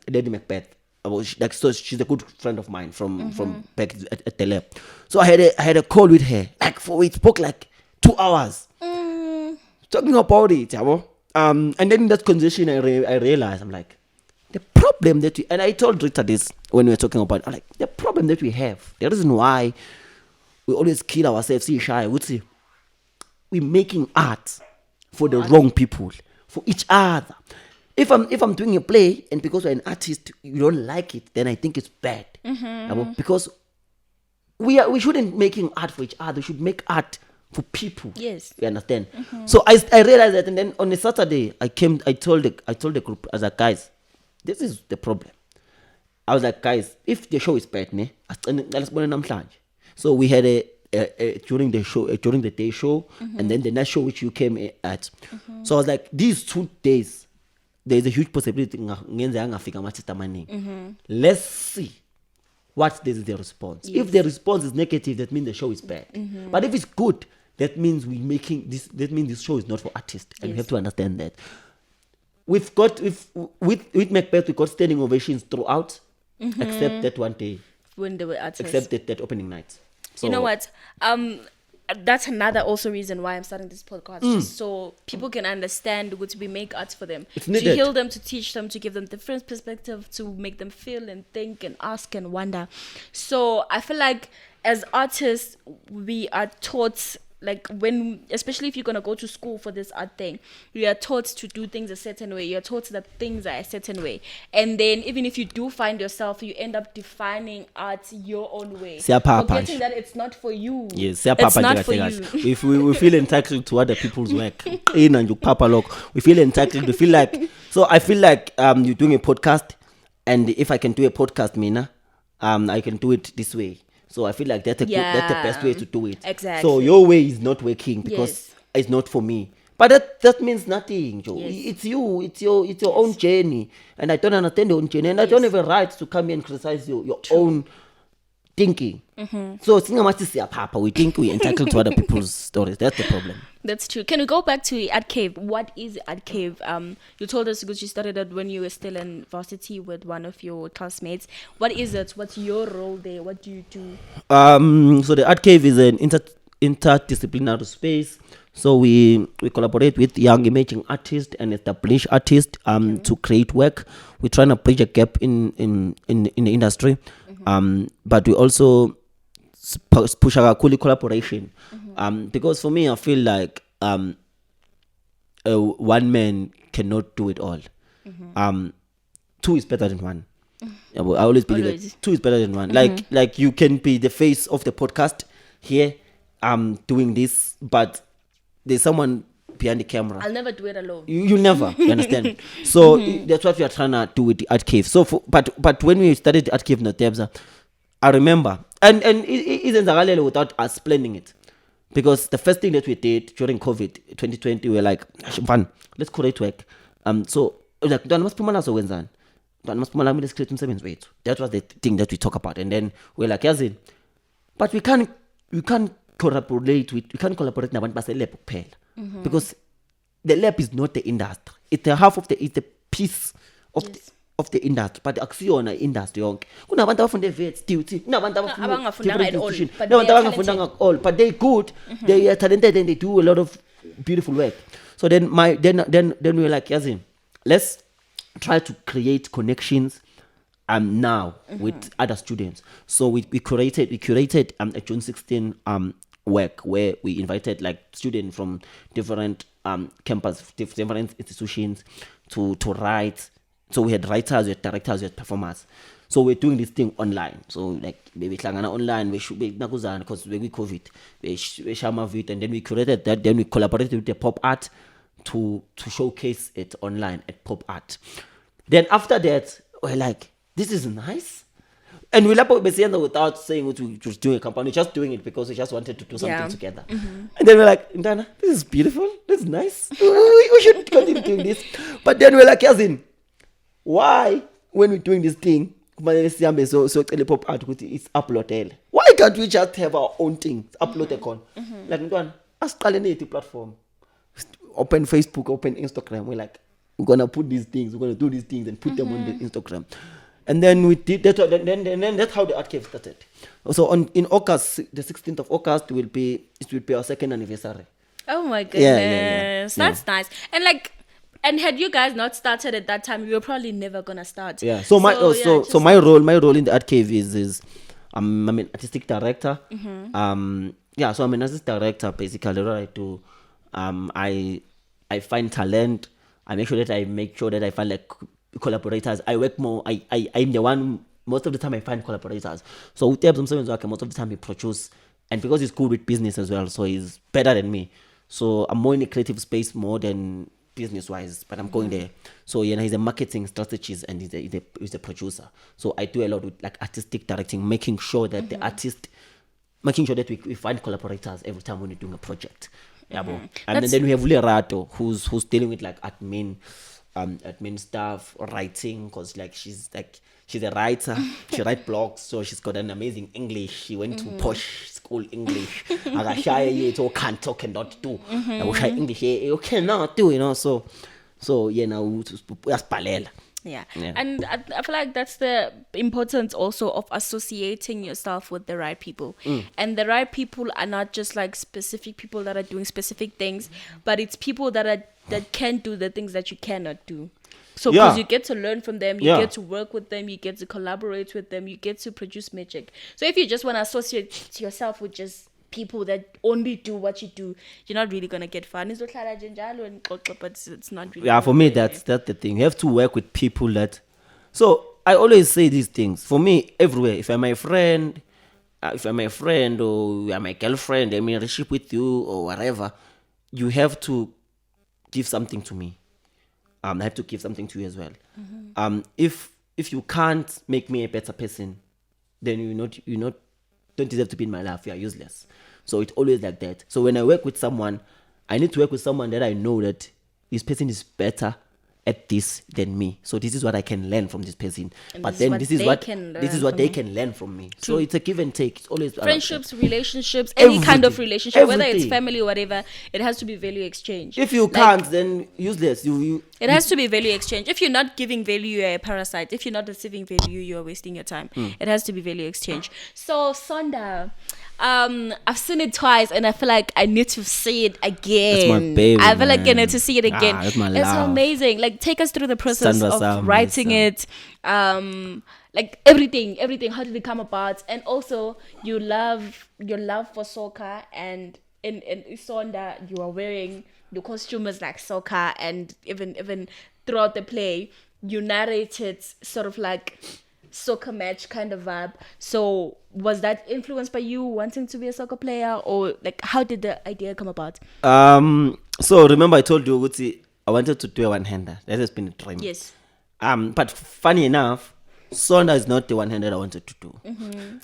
Lady Macbeth. So she's a good friend of mine from back at the lab. So I had a call with her. We spoke like 2 hours talking about it. And then in that conversation, I realized, I'm like, the problem that and I told Rita this when we were talking about it, I'm like, the problem that we have, the reason why we always kill ourselves, we're making art for the wrong people, for each other. If I'm doing a play and because you're an artist you don't like it, then I think it's bad. Because we shouldn't making art for each other. We should make art for people. Yes, you understand. So I realized that, and then on a Saturday I told the group, as like, guys, this is the problem. I was like, guys, if the show is bad, so we had a during the day show, and then the next show which you came at. So I was like, these 2 days there's a huge possibility let's see what is the response. If the response is negative, that means the show is bad. But if it's good, that means this show is not for artists, and you have to understand that. We've got with Macbeth, we got standing ovations throughout, except that one day when they were artists, except that opening night. So, you know what? That's another also reason why I'm starting this podcast, just so people can understand what we make art for them, to heal them, to teach them, to give them different perspective, to make them feel and think and ask and wonder. So I feel like as artists, we are taught, like, especially if you're going to go to school for this art thing, you are taught to do things a certain way. You're taught that things are a certain way. And then even if you do find yourself, you end up defining art your own way. Forgetting that it's not for you. Yes, it's not for you. If we feel entitled to other people's work, we feel entitled. We feel like, so I feel like you're doing a podcast, and if I can do a podcast, Mina, I can do it this way. So I feel like that's the best way to do it. Exactly. So your way is not working because it's not for me. But that means nothing, Joe. Yes. It's you. It's your own journey, and I don't understand your own journey, and I don't have a right to come here and criticize your own thinking. So we think we're entitled to other people's stories. That's the problem. That's true. Can we go back to Art Cave? What is Art Cave? You told us because you started it when you were still in varsity with one of your classmates. What is it? What's your role there? What do you do? So the Art Cave is an interdisciplinary space. So we collaborate with young emerging artists and established artists to create work. We're trying to bridge a gap in the industry, but we also push our collaboration, because for me I feel like one man cannot do it all. Two is better than one. Yeah, well, I always believe that two is better than one. Like you can be the face of the podcast here, doing this, but there's someone behind the camera. I'll never do it alone. You never, you understand? So that's what we are trying to do with the Art Cave. So but when we started the Art Cave in Tebza, I remember, and it isn't without us planning it, because the first thing that we did during COVID 2020, we were like, fun, let's create work. So like, let's create some weight. That was the thing that we talk about, and then we're like, yes, but we can't collaborate with nabantu base-lab kuphela, because the lab is not the industry. It's the half of it's the piece of the industry, but akusiyona industry yonke. Kunabantu abafunde vets, duty, kunabantu abangafundanga at all, abangafundanga all, but they're good, they are talented, and they do a lot of beautiful work. So then we were like, yes, let's try to create connections now with other students. So we curated a June 16 work where we invited like students from different campus, different institutions to write. So we had writers, we had directors, we had performers. So we're doing this thing online. So like we hlangana online, we should be nakuzana because we COVID, we shama it, and then we curated that. Then we collaborated with the pop art to showcase it online at pop art. Then after that, we're like, this is nice. And we without saying what we were doing a company, just doing it because we just wanted to do something together. And then we're like, Ndana, this is beautiful, this is nice. we should continue doing this. But then we're like, Yazin, why when we're doing this thing, so pop art it's uploaded? Why can't we just have our own thing uploaded on? Like Ndana, as a platform. Open Facebook, open Instagram. We're like, we're gonna put these things, we're gonna do these things and put them on the Instagram. And then we did that. Then that's how the Art Cave started. So in August, the 16th of August, it will be our second anniversary. Oh my goodness, that's nice. And had you guys not started at that time, you were probably never gonna start. Yeah. So my role in the Art Cave is I'm an artistic director. So I'm an artistic director. Basically, what I do, I find talent. I make sure that I find like collaborators. I work more. I'm the one. Most of the time, I find collaborators. So with most of the time he produce, and because he's good with business as well, so he's better than me. So I'm more in the creative space more than business wise, but I'm going there. So he's a marketing strategist and he's a producer. So I do a lot with like artistic directing, making sure that the artist, making sure that we find collaborators every time when we're doing a project. And then we have Lerato, who's dealing with like admin stuff, writing, because like she's a writer. She writes blogs, so she's got an amazing English. She went to posh school English. Can't talk and not do. English you cannot do, so now Yeah. And I feel like that's the importance also of associating yourself with the right people. And the right people are not just like specific people that are doing specific things, but it's people that can do the things that you cannot do. So because you get to learn from them, you get to work with them, you get to collaborate with them, you get to produce magic. So if you just want to associate yourself with just people that only do what you do, you're not really gonna get fun. But it's not really. For me, that's the thing. You have to work with people that. So I always say these things. For me, everywhere. If I'm my friend, or you're my girlfriend, I'm in a relationship with you or whatever, you have to give something to me. I have to give something to you as well. If you can't make me a better person, then you don't deserve to be in my life. You are useless. So it's always like that. So when I work with someone, I need to work with someone that I know that this person is better at this than me. So this is what I can learn from this person. And But this is then what this is they what can this is learn what from they me. can learn from me. So it's a give and take. It's always Friendships, relationships, any kind of Everything. relationship, whether it's Everything. family or whatever, it has to be value exchange. If you can't, then useless. It has to be value exchange. If you're not giving value, you're a parasite. If you're not receiving value, you're wasting your time. It has to be value exchange. So Sonda, I've seen it twice and I feel like I need to see it again. That's my baby, I feel like I man. need to see it again. That's my It's love. amazing. Like, take us through the process Sandra of Sam, writing yes, it. Like everything. How did it come about? And also your love for soccer, and in Sonda, you are wearing the costume is like soccer, and even throughout the play you narrated sort of like soccer match kind of vibe. So was that influenced by you wanting to be a soccer player, or like how did the idea come about? So remember I told you Guti, I wanted to do a one-hander. That has been a dream. Yes. But funny enough, Sonda is not the one-hander I wanted to do.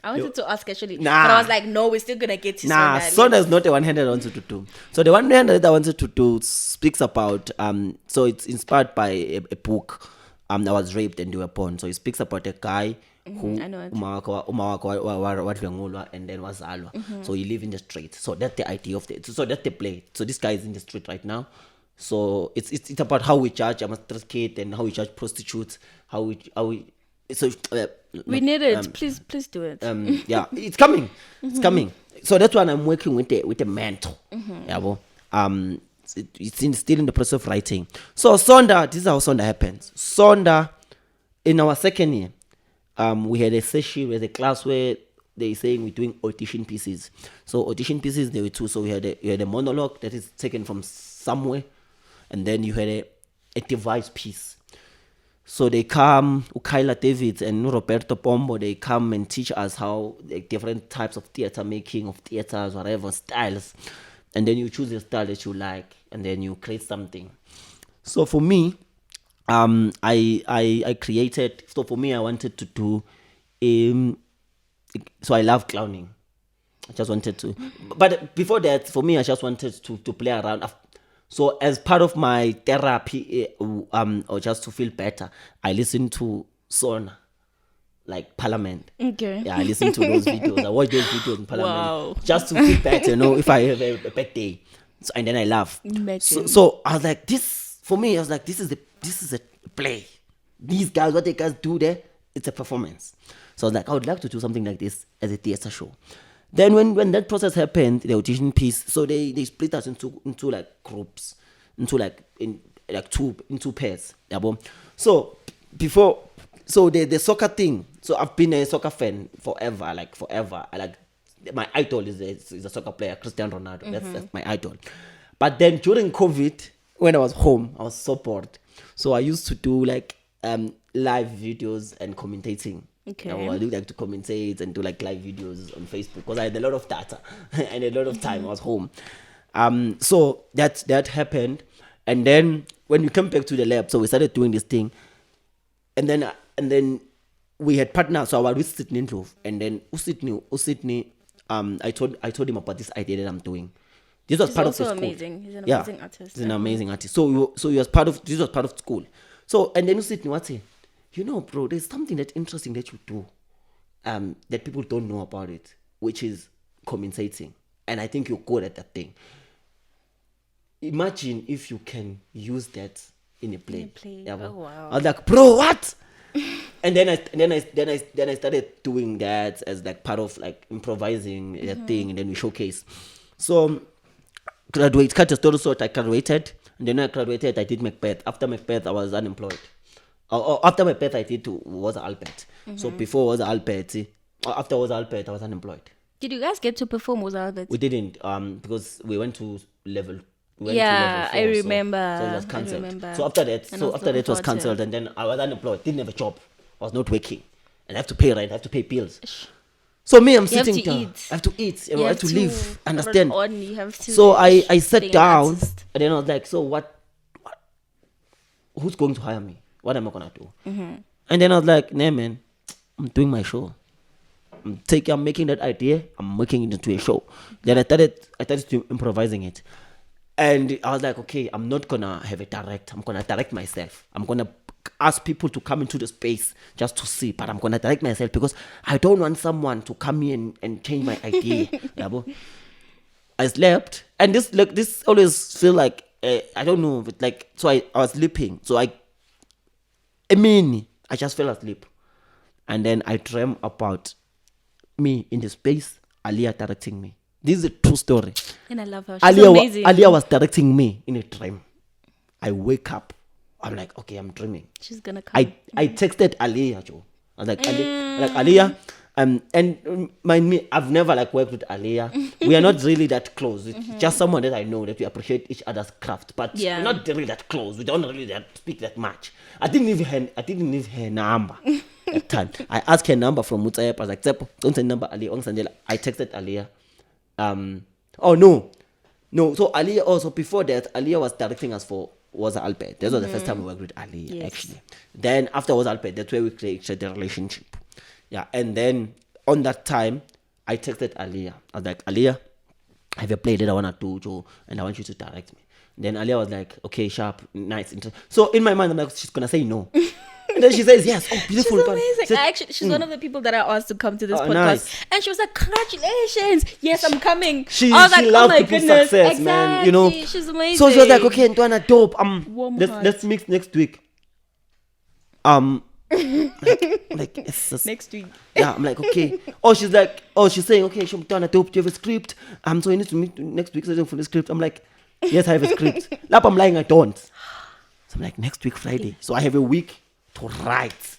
I wanted to ask actually, Nah. but I was like, no, we're still gonna get to Sonda is not the one-hander I wanted to do. So the one-hander that I wanted to do speaks about so it's inspired by a book. I was raped and they were born. So it speaks about a guy who I know it. wadlwengulwa and then wazalwa. So he live in the street. So that's the idea of so that's the play. So this guy is in the street right now. So it's about how we judge a street kid and how we judge prostitutes, how we so we need it. Please do it. yeah, it's coming. It's coming. So that's why I'm working with a mentor. Yeah, well, it's still in the process of writing. So Sonda, this is how Sonda happens. Sonda, in our second year, we had a session, we had a class where they saying we're doing audition pieces. So audition pieces, there were two. So we had a monologue that is taken from somewhere, and then you had a device piece. So they come, Ukaila David and Roberto Pombo, they come and teach us how like, different types of theater making, of theaters, whatever, styles. And then you choose a style that you like, and then you create something. So for me, I created, so for me, I wanted to do, so I love clowning. I just wanted to, but before that, for me, I just wanted to play around. So as part of my therapy, or just to feel better, I listen to Sona, like Parliament. Okay. Yeah, I listen to those videos. I watch those videos in Parliament. Wow. Just to feel better, if I have a bad day. So, and then I laugh. So I was like, this, for me, I was like, this is a play. These guys, what they guys do there, it's a performance. So I was like, I would like to do something like this as a theater show. Then when that process happened, the audition piece, so they split us into like groups, into two pairs. Yeah, so the soccer thing. So I've been a soccer fan forever. I like my idol is a soccer player, Cristiano Ronaldo. That's my idol. But then during COVID, when I was home, I was so bored. So I used to do like live videos and commentating. Okay. I do like to commentate and do like live videos on Facebook because I had a lot of data and a lot of time. I was home. So that happened. And then when we came back to the lab, so we started doing this thing. And then we had partners. So I was with Sydney Ndlovu. And then Sydney, I told him about this idea that I'm doing. This was part of the school. Amazing. He's an amazing artist. He's an amazing artist. So he was part of this was part of school. So and then Sydney, what's it? Bro, there's something that's interesting that you do, that people don't know about it, which is commentating. And I think you're good at that thing. Imagine if you can use that in a play. Yeah, oh, wow. I was like, bro, what? And then I started doing that as like part of like improvising that thing, and then we showcase. So cut the story short, I graduated, and then when I graduated, I did Macbeth. After Macbeth, I was unemployed. After Macbeth, I did was Albert. So before was Albert, after was Albert, I was unemployed. Did you guys get to perform with Albert? We didn't, because we went to level. Yeah, I remember. So it was cancelled. I remember. So after that, it was cancelled, and then I was unemployed. Didn't have a job. I was not working, and I have to pay rent. I have to pay bills. So me, I'm sitting down. I have to eat. I have to live. Understand? You have to. So I sat down, and then I was like, so what? Who's going to hire me? What am I gonna do? And then I was like, nah, man, I'm doing my show. I'm making that idea. I'm making it into a show. Then I started improvising it. And I was like, okay, I'm not gonna have a direct. I'm gonna direct myself. I'm gonna ask people to come into the space just to see, but I'm gonna direct myself because I don't want someone to come in and change my idea. Yabo. I slept, and this always feel like I don't know, but like so I was sleeping, so I just fell asleep, and then I dreamt about me in the space, Aliyah directing me. This is a true story. And I love her. She's amazing. Aliyah was directing me in a dream. I wake up. I'm like, okay, I'm dreaming. She's gonna come. I texted Aliyah, Joe. I was like, Aliyah, and mind me, I've never like worked with Aliyah. We are not really that close. It's just someone that I know that we appreciate each other's craft, but we're not really that close. We don't really speak that much. I didn't leave her number at time. I asked her number from Mutsaep. I was like, Tsepo, don't send number Aliyah. I texted Aliyah. Oh no. So Aliyah also before that, Aliyah was directing us for Was Albert. That was the first time we worked with Aliyah actually. Then after Was Albert, that's where we created the relationship. Yeah, and then on that time, I texted Aliyah. I was like, Aliyah, I have a play that I want to do, Joe, and I want you to direct me. Then Aliyah was like, okay, sharp, nice. So in my mind, I'm like, she's gonna say no. And then she says yes. Oh, beautiful. She's amazing. She's one of the people that I asked to come to this podcast. Nice. And she was like, congratulations. Yes, I'm coming. She loves people's success, man. You know. She's amazing. So she was like, okay, Ntwana, dope. Let's mix next week. Like it's just, next week. Yeah, I'm like, okay. She's saying, okay, Ntwana, dope. Do you have a script? So you need to meet next week for the script. I'm like, yes, I have a script. Lap, I'm lying, I don't. So I'm like, next week, Friday. So I have a week to write.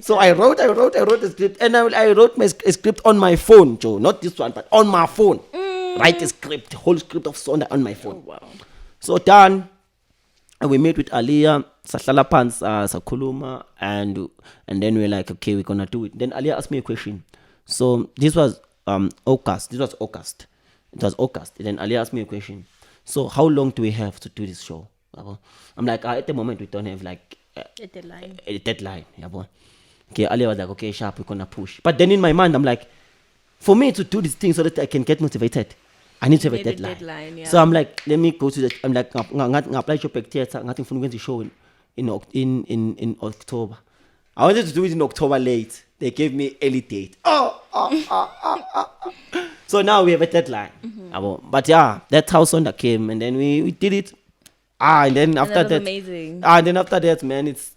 So I wrote a script, and I wrote a script on my phone, Joe. Not this one, but on my phone. Write a script, whole script of Sonda on my phone. Oh, wow. So done. And we met with Aliyah, sahlala phansi, sakhuluma, and then we're like, okay, we're gonna do it. Then Aliyah asked me a question. So this was August. It was August. Then Aliyah asked me a question. So how long do we have to do this show? I'm like, at the moment we don't have like a deadline. Okay, Aliyah was like, okay, sharp, we're gonna push. But then in my mind, I'm like, for me to do this thing so that I can get motivated, I need to have a deadline. So I'm like, let me go to the. I'm like, apply to theater. Nothing from going to show in October. I wanted to do it in October late. They gave me early date. So now we have a deadline. But yeah, that's how Sonda came, and then we did it. And then after that, amazing. And then after that, man, it's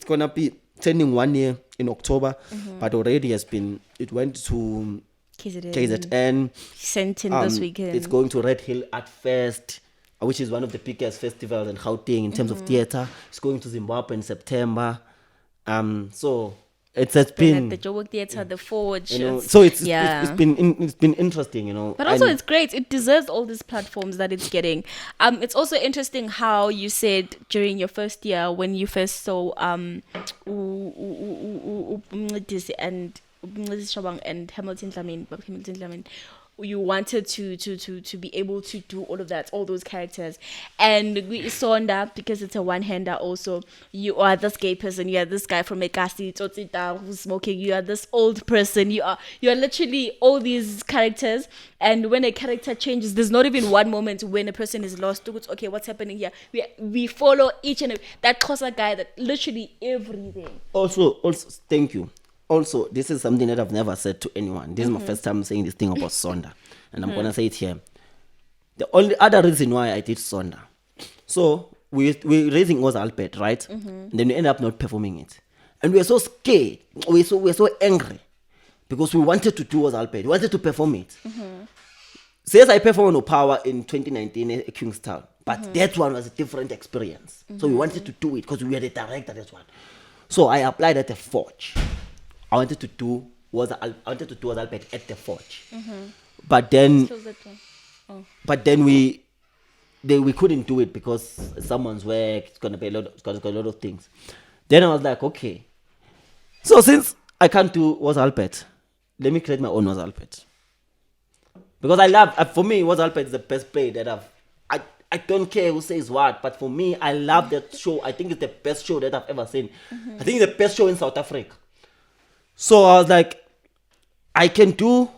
gonna be turning 1 year in October, but already it went to KZN. Sent in this weekend. It's going to Red Hill Art Fest, which is one of the biggest festivals in Gauteng in terms of theater. It's going to Zimbabwe in September. So it's been the Joburg Theater, the Forge. So it's been interesting, But also it's great. It deserves all these platforms that it's getting. It's also interesting how you said during your first year when you first saw and Hamilton Dlamini, you wanted to be able to do all of that, all those characters. And we saw that because it's a one-hander also. You are this gay person, you are this guy from Ekasi, Totita, who's smoking, you are this old person, you are literally all these characters. And when a character changes, there's not even one moment when a person is lost. Okay, what's happening here? We follow each and every, that Xhosa guy, that literally everything. Also, thank you. Also, this is something that I've never said to anyone. This is my first time saying this thing about Sonda. And I'm going to say it here. The only other reason why I did Sonda. So, we're raising Was Albert, right? And then we end up not performing it. And we're so scared. We're so angry. Because we wanted to do Was Albert. We wanted to perform it. So yes, I performed No Power in 2019 at Kingstown. But that one was a different experience. So we wanted to do it because we were the director, that one. So I applied at the Forge. I wanted to do Was Albert at the Forge, but then we couldn't do it because someone's work. It's gonna be a lot of things. Then I was like, okay, so since I can't do Was Albert, let me create my own Was Albert, because for me Was Albert is the best play that I don't care who says what, but for me I love that show. I think it's the best show that I've ever seen. I think it's the best show in South Africa. So I was like, I can do,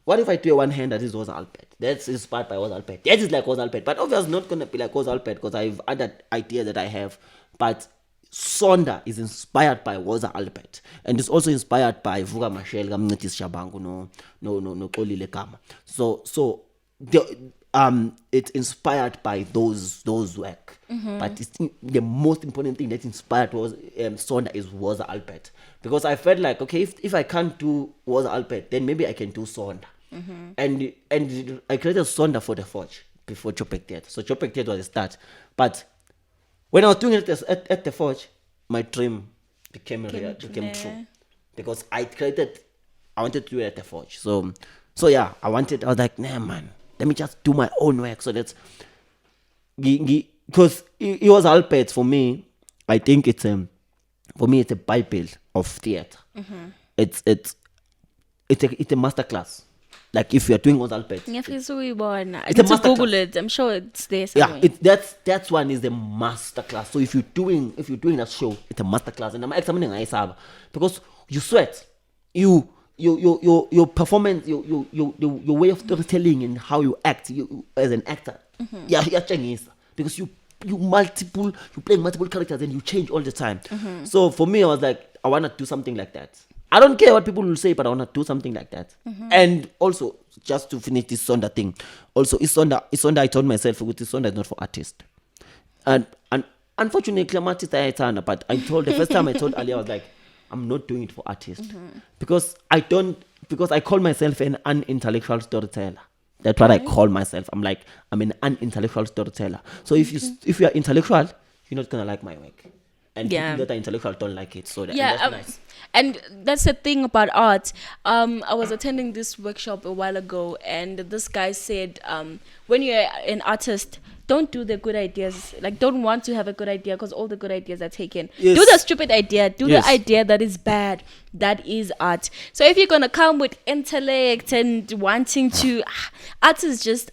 what if I do a one-hand that is Was Albert? That's inspired by Woz Albert. That is like Woz Albert. But obviously not gonna be like Woz Albert because I have other idea that I have. But Sonda is inspired by Woz Albert. And it's also inspired by Vuka Mashel, Gamnetis Shabangu, no Kolile Kama. So it's inspired by those work. But it's the most important thing that inspired was Sonda is Woz Albert. Because I felt like, okay, if I can't do Woz Albert, then maybe I can do Sonda. And I created Sonda for the Forge before Chopek Theatre. So Chopek Theatre was the start. But when I was doing it at the Forge, my dream became true. Because I wanted to do it at the Forge. So yeah, I was like, nah man, let me just do my own work. So that's because it was Albert for me. I think it's a Bible of theatre. It's a masterclass. Like if you are doing Woz Albert, I it's need to Google it. I'm sure it's there somewhere. Yeah, that's one is the masterclass. So if you're doing that show, it's a masterclass. And I'm examining Isaba because you sweat, your performance, your way of storytelling and how you act, you as an actor. Yeah, you're changing because you play multiple characters and you change all the time. So for me, I was like, I want to do something like that. I don't care what people will say, but I want to do something like that. And also, just to finish this Sonda thing, also, Sonda, I told myself, Sonda is not for artists. And unfortunately, I'm artist, but the first time I told Ali, I was like, I'm not doing it for artists. Because I call myself an unintellectual storyteller. That's what I call myself. I'm an unintellectual storyteller. So if you're intellectual, you're not going to like my work. And people that are intellectual don't like it. So that's nice. And that's the thing about art. I was attending this workshop a while ago, and this guy said, when you're an artist, don't do the good ideas. Like, don't want to have a good idea because all the good ideas are taken. Yes. Do the stupid idea. Do the idea that is bad. That is art. So if you're gonna come with intellect and wanting to, art is just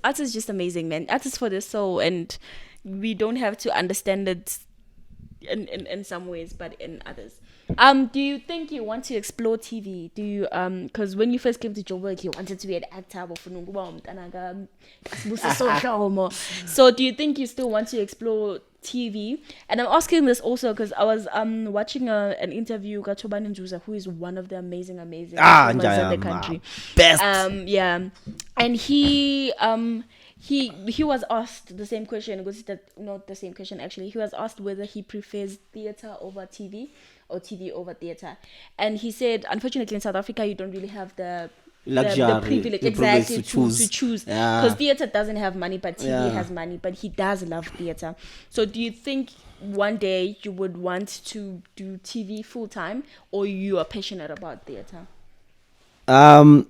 amazing, man. Art is for the soul, and we don't have to understand it in some ways, but in others. Do you think you want to explore TV? Do you because when you first came to Joburg, you wanted to be an actor? So do you think you still want to explore TV? And I'm asking this also because I was watching an interview with Chobani Njuza, who is one of the amazing performers in the country. Best. And he was asked the same question. Not the same question actually. He was asked whether he prefers theater over TV or TV over theater, and he said, unfortunately, in South Africa, you don't really have the privilege exactly to choose because theater doesn't have money, but TV has money. But he does love theater. So, do you think one day you would want to do TV full time, or you are passionate about theater? I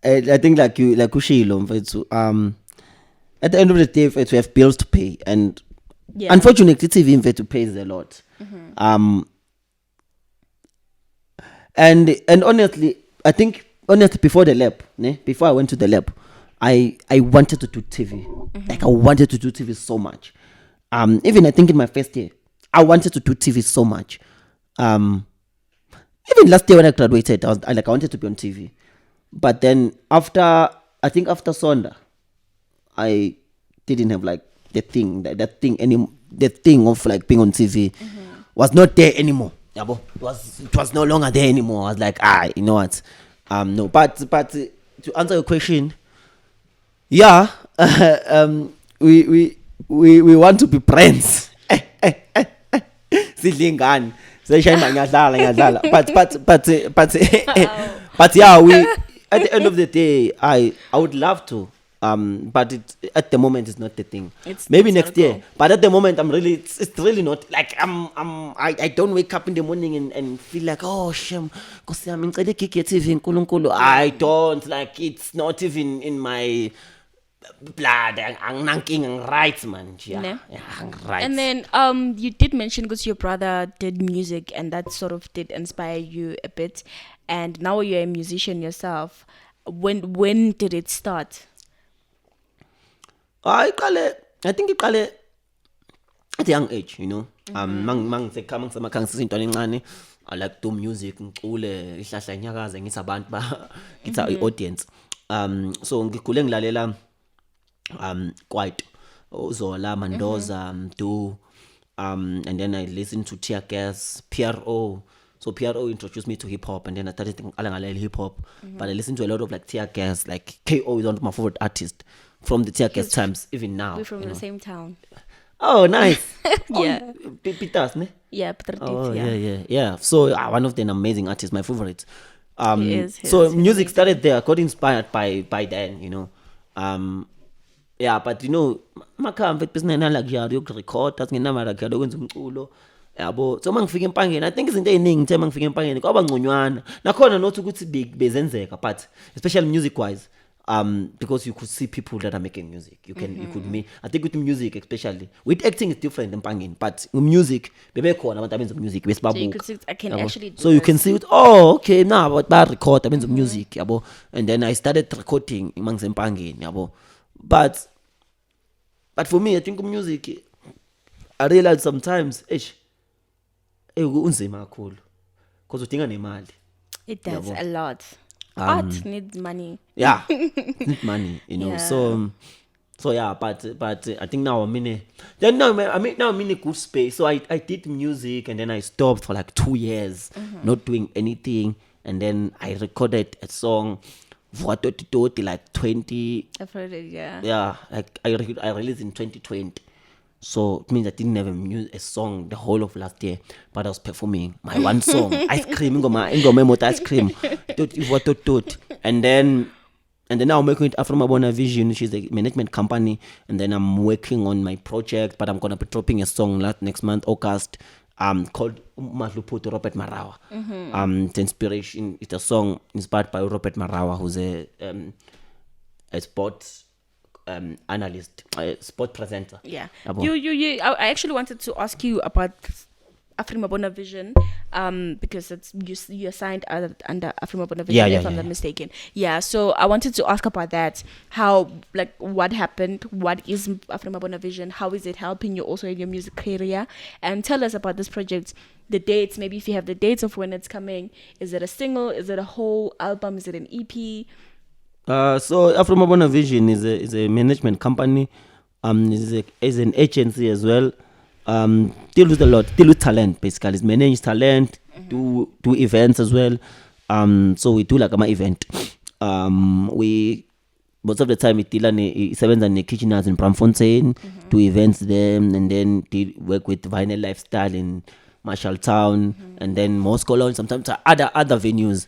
think like Ushilo, at the end of the day, we have bills to pay, and unfortunately, TV to pay a lot. And honestly, I think before the lab, before I went to the lab, I wanted to do TV. Like I wanted to do TV so much. Even I think in my first year, I wanted to do TV so much. Even last year when I graduated, I wanted to be on TV. But then after Sonda, I didn't have like the thing of like being on TV was not there anymore. It was no longer there anymore. I was like, you know what? No, but to answer your question, we want to be friends. Sidlingani. But yeah, we at the end of the day, I would love to. But at the moment it's not the thing. Maybe next year. But at the moment it's really not like I don't wake up in the morning and feel like, oh shame, because I don't, like, it's not even in my blood. I'm right, man. Right. And then you did mention because your brother did music and that sort of did inspire you a bit, and now you're a musician yourself. When did it start? I think it at a young age, you know. I like to music, it's audience. So ngikhule ngilalela quite Zola, Mendoza, Do, and then I listened to Tear Gas, PRO. So PRO introduced me to hip hop, and then I started thinking Alang hip hop. But I listened to a lot of like Tear Gas, like KO is one of my favorite artists from the Tear Gas times, even now. We're from the same town. Oh, nice. Yeah. Pitas, ne? Yeah, Peter Oh, yeah. yeah. So one of the amazing artists, my favorite. He is, So he's music amazing. started there. I got inspired by then, Yeah, but makhambe business like you record, that's nginamara ke lokwenza umculo. Yabo, so mangifika empangeni, I think izinto eziningi nje mangifika empangeni kwaba ngconywana. Nakhona not ukuthi bezenzeka, but especially music wise. Because you could see people that are making music. You could meet. I think with music, especially with acting, is different than panging. But with music, baby, music. So you could see, I can actually do So you this. can see it. Oh, okay. Now, but I record. I mean, music. Yabo. And then I started recording amongst panging. Yabo. But for me, I think music. I realized sometimes, unzima kakhulu. Because udinga nemali. It does Yabo. a lot. Art needs money. Yeah, need money, Yeah. So yeah, but I think now I'm in a good space. So I did music, and then I stopped for like 2 years, not doing anything, and then I recorded a song, like 20. I've heard it, yeah. Yeah, like I released in 2020. So it means I didn't have a song the whole of last year, but I was performing my one song, Ice Cream, ingoma Ice Cream, and then now I'm working with Afro Vision, which is a management company, and then I'm working on my project, but I'm gonna be dropping a song next month, August, called Madluputo Robert Marawa. It's inspiration. It's a song inspired by Robert Marawa, who's a sports analyst, sport presenter. Yeah. Yabo. I actually wanted to ask you about Afrimabona Vision, because you're signed under Afrimabona Vision, if I'm not mistaken. Yeah. So I wanted to ask about that. How, like, what happened? What is Afrimabona Vision? How is it helping you also in your music career? And tell us about this project. The dates, maybe if you have the dates of when it's coming. Is it a single? Is it a whole album? Is it an EP? So Afro Vision is a management company, is an agency as well. Deal with talent basically. It's manage talent, do events as well. So we do like my event. We most of the time we deal on seven and kitcheners in Bramfontein, do events there, and then work with Vinyl Lifestyle in Marshalltown, and then Moscow and sometimes other venues.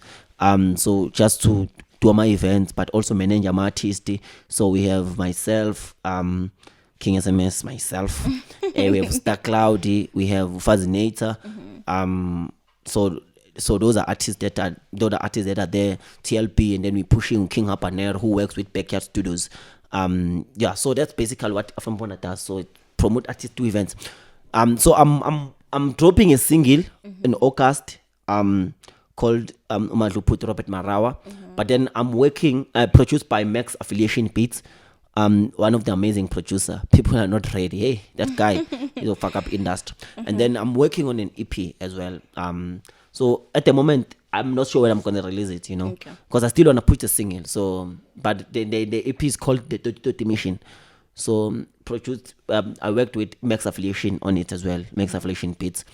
So just to do my events, but also manage my artist. So we have myself, King SMS, myself. We have Star Cloudy, we have Fascinator. So those are artists that are there, TLP, and then we pushing King Hapaner, who works with Backyard Studios. So that's basically what Afambona does. So it promote artists to events. So I'm dropping a single in August. Called Umadluputo Robert Marawa. But then I'm working, produced by Max Affiliation Beats, one of the amazing producer. People are not ready. Hey, that guy is a fuck up industry. And then I'm working on an EP as well. So at the moment, I'm not sure when I'm gonna release it, because I still wanna put a single. So, but the EP is called the 30 Mission. So produced, I worked with Max Affiliation on it as well. Max Affiliation Beats.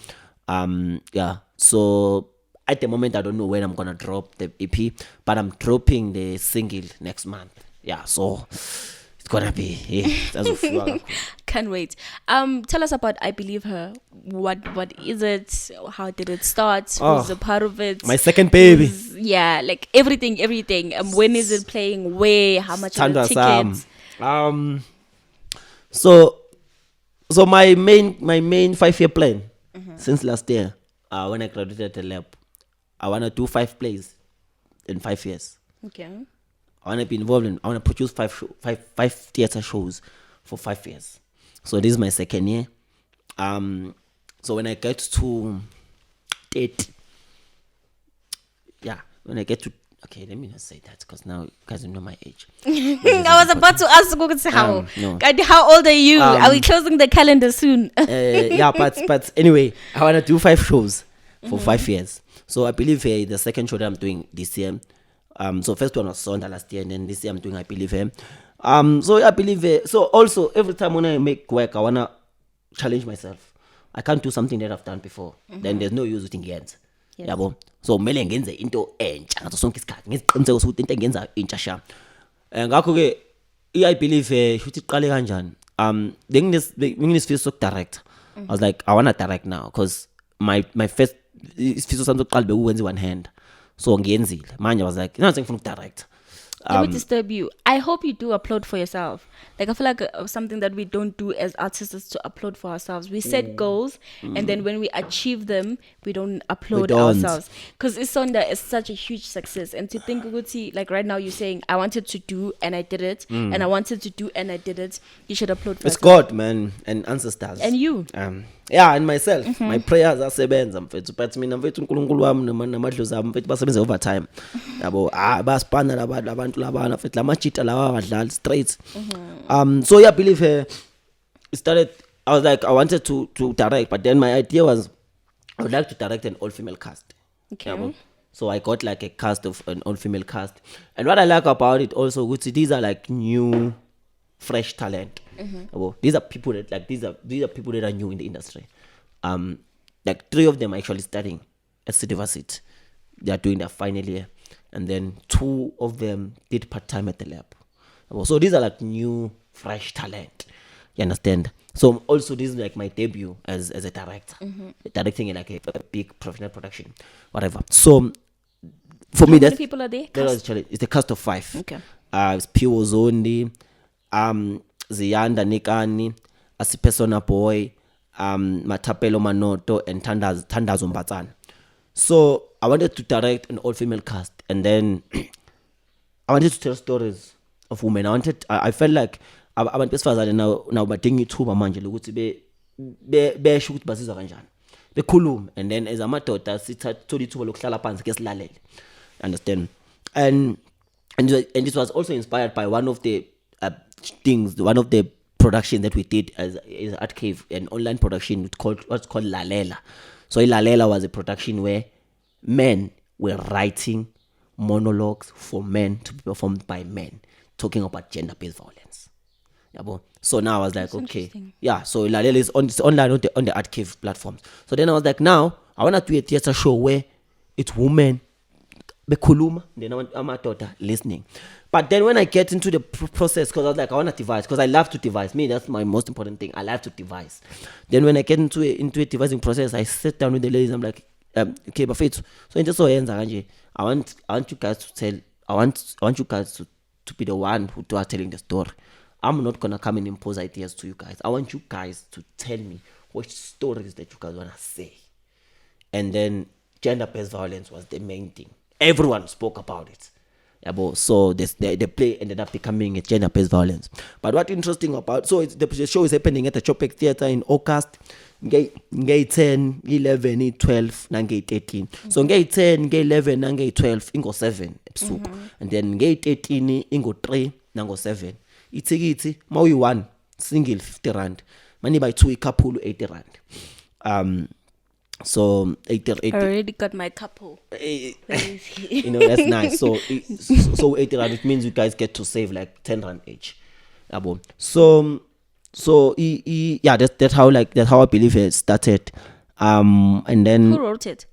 So at the moment, I don't know when I'm gonna drop the EP, but I'm dropping the single next month. Yeah, so it's gonna be. Can't wait. Tell us about I Believe Her. What is it? How did it start? Who's a part of it? My second baby. Like everything. When is it playing? Where? How much are the tickets? So my main 5-year plan since last year, when I graduated the lab, I want to do 5 plays in 5 years. Okay. I want to be involved I want to produce 5 theater shows for 5 years. So this is my second year. So when I get to okay, let me not say that because now you guys know my age. I was about to ask how. No. How old are you? Are we closing the calendar soon? But anyway, I want to do 5 shows for 5 years. So I believe the second show that I'm doing this year. So first one was Sonda last year, and then this year I'm doing I Believe Him. So I believe so also every time when I make work I wanna challenge myself. I can't do something that I've done before. Then there's no use with ngiyenza. Yes. Yabo. So kumele ngenze into entsha ngaso sonke isikhathi. Ngiziqiniseke ukuthi into engenza entsha sha. Ngakho ke I believe futhi iqale kanjani. Benginesifiso sokudirect. I was like I wanna direct now because my first isifiso sami sokuqala bekuwenza one hand. So ngiyenzile. Manje I was like no ngifuna ukudirect. Let me disturb you. I hope you do upload for yourself. Like I feel like something that we don't do as artists is to upload for ourselves. We set goals, and then when we achieve them, we don't upload ourselves. Because Isonda is such a huge success. And to think, Uguti, like right now, you're saying I wanted to do and I did it, and I wanted to do and I did it. You should upload for It's yourself. God, man, and ancestors. And you. Yeah, and myself. My prayers asebenza mfethu, but mina mfethu uNkulunkulu wami namadlozi ami mfethu basebenza overtime. Yabo, baspana labantu labana mfethu lamachita lawa badlala straight. So yeah, I believe it started. I was like I wanted to direct, but then my idea was I would like to direct an all-female cast. Okay. Yabo. So I got like a cast of an all-female cast, and what I like about it also, which these are like new, fresh talent. Well, these are people that like these are people that are new in the industry. Like 3 of them are actually studying at City University. They are doing their final year, and then 2 of them did part-time at the lab. Well, so these are like new, fresh talent. You understand? So also this is like my debut as a director, directing in like a big professional production, whatever. So for me, How many that's people are there? it's the cast of 5. Okay. It's Pio Zondi, Ziyanda Nikani, Asipesona Boy, Matapelo Manoto, and Tandazo Mbatsan. So I wanted to direct an all-female cast, and then I wanted to tell stories of women. I felt like abantu besifazane now badinga ithuba manje lokuthi besho ukuthi bazizwa kanjani. Bekhuluma, and then as amadoda sithatha ithuba lokuhlala phansi ke silalele. Understand? And this was also inspired by one of the one of the production that we did as Art Cave, an online production what's called Lalela. So Lalela was a production where men were writing monologues for men to be performed by men, talking about gender-based violence. Yeah, so now I was like, okay, yeah. So Lalela is online on the Art Cave platforms. So then I was like, now I want to do a theater show where it's women bekhuluma, then amadoda listening. But then when I get into the process, because I was like, I want to devise, because I love to devise. Me, that's my most important thing. I love to devise. Then when I get into a devising process, I sit down with the ladies. I'm like, okay, but so in just so I want you guys to tell. I want you guys to be the one who are telling the story. I'm not gonna come and impose ideas to you guys. I want you guys to tell me which stories that you guys wanna say. And then gender-based violence was the main thing. Everyone spoke about it. Yeah, so the play ended up becoming a gender-based violence. But what interesting about the show is happening at the Chopek Theatre in August. Ngay 10, 11, 12, nangay 13. So ngay 10, ngay 11, nangay 12, ingo 7 ebusuku. And then ngay 13, ingo 3, nango 7. Itikiti mawi 1 single 50 rand. Mani by 2 couple 80 rand. So 80 I already got my couple. You know, that's nice. So 80 rand, it means you guys get to save like 10 rand each. So yeah, that's how I believe it started. And then Who wrote it?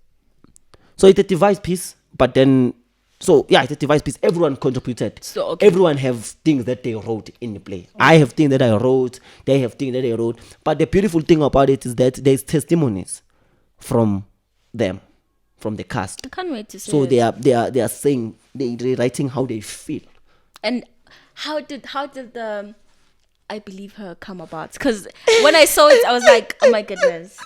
So it's a device piece, but then it's a device piece. Everyone contributed. So, okay. Everyone have things that they wrote in the play. I have things that I wrote. They have things that they wrote. But the beautiful thing about it is that there's testimonies from them, from the cast. I can't wait to see So it. they are saying, they're writing how they feel. And how did the I believe her come about? Because when I saw it, I was like, oh my goodness.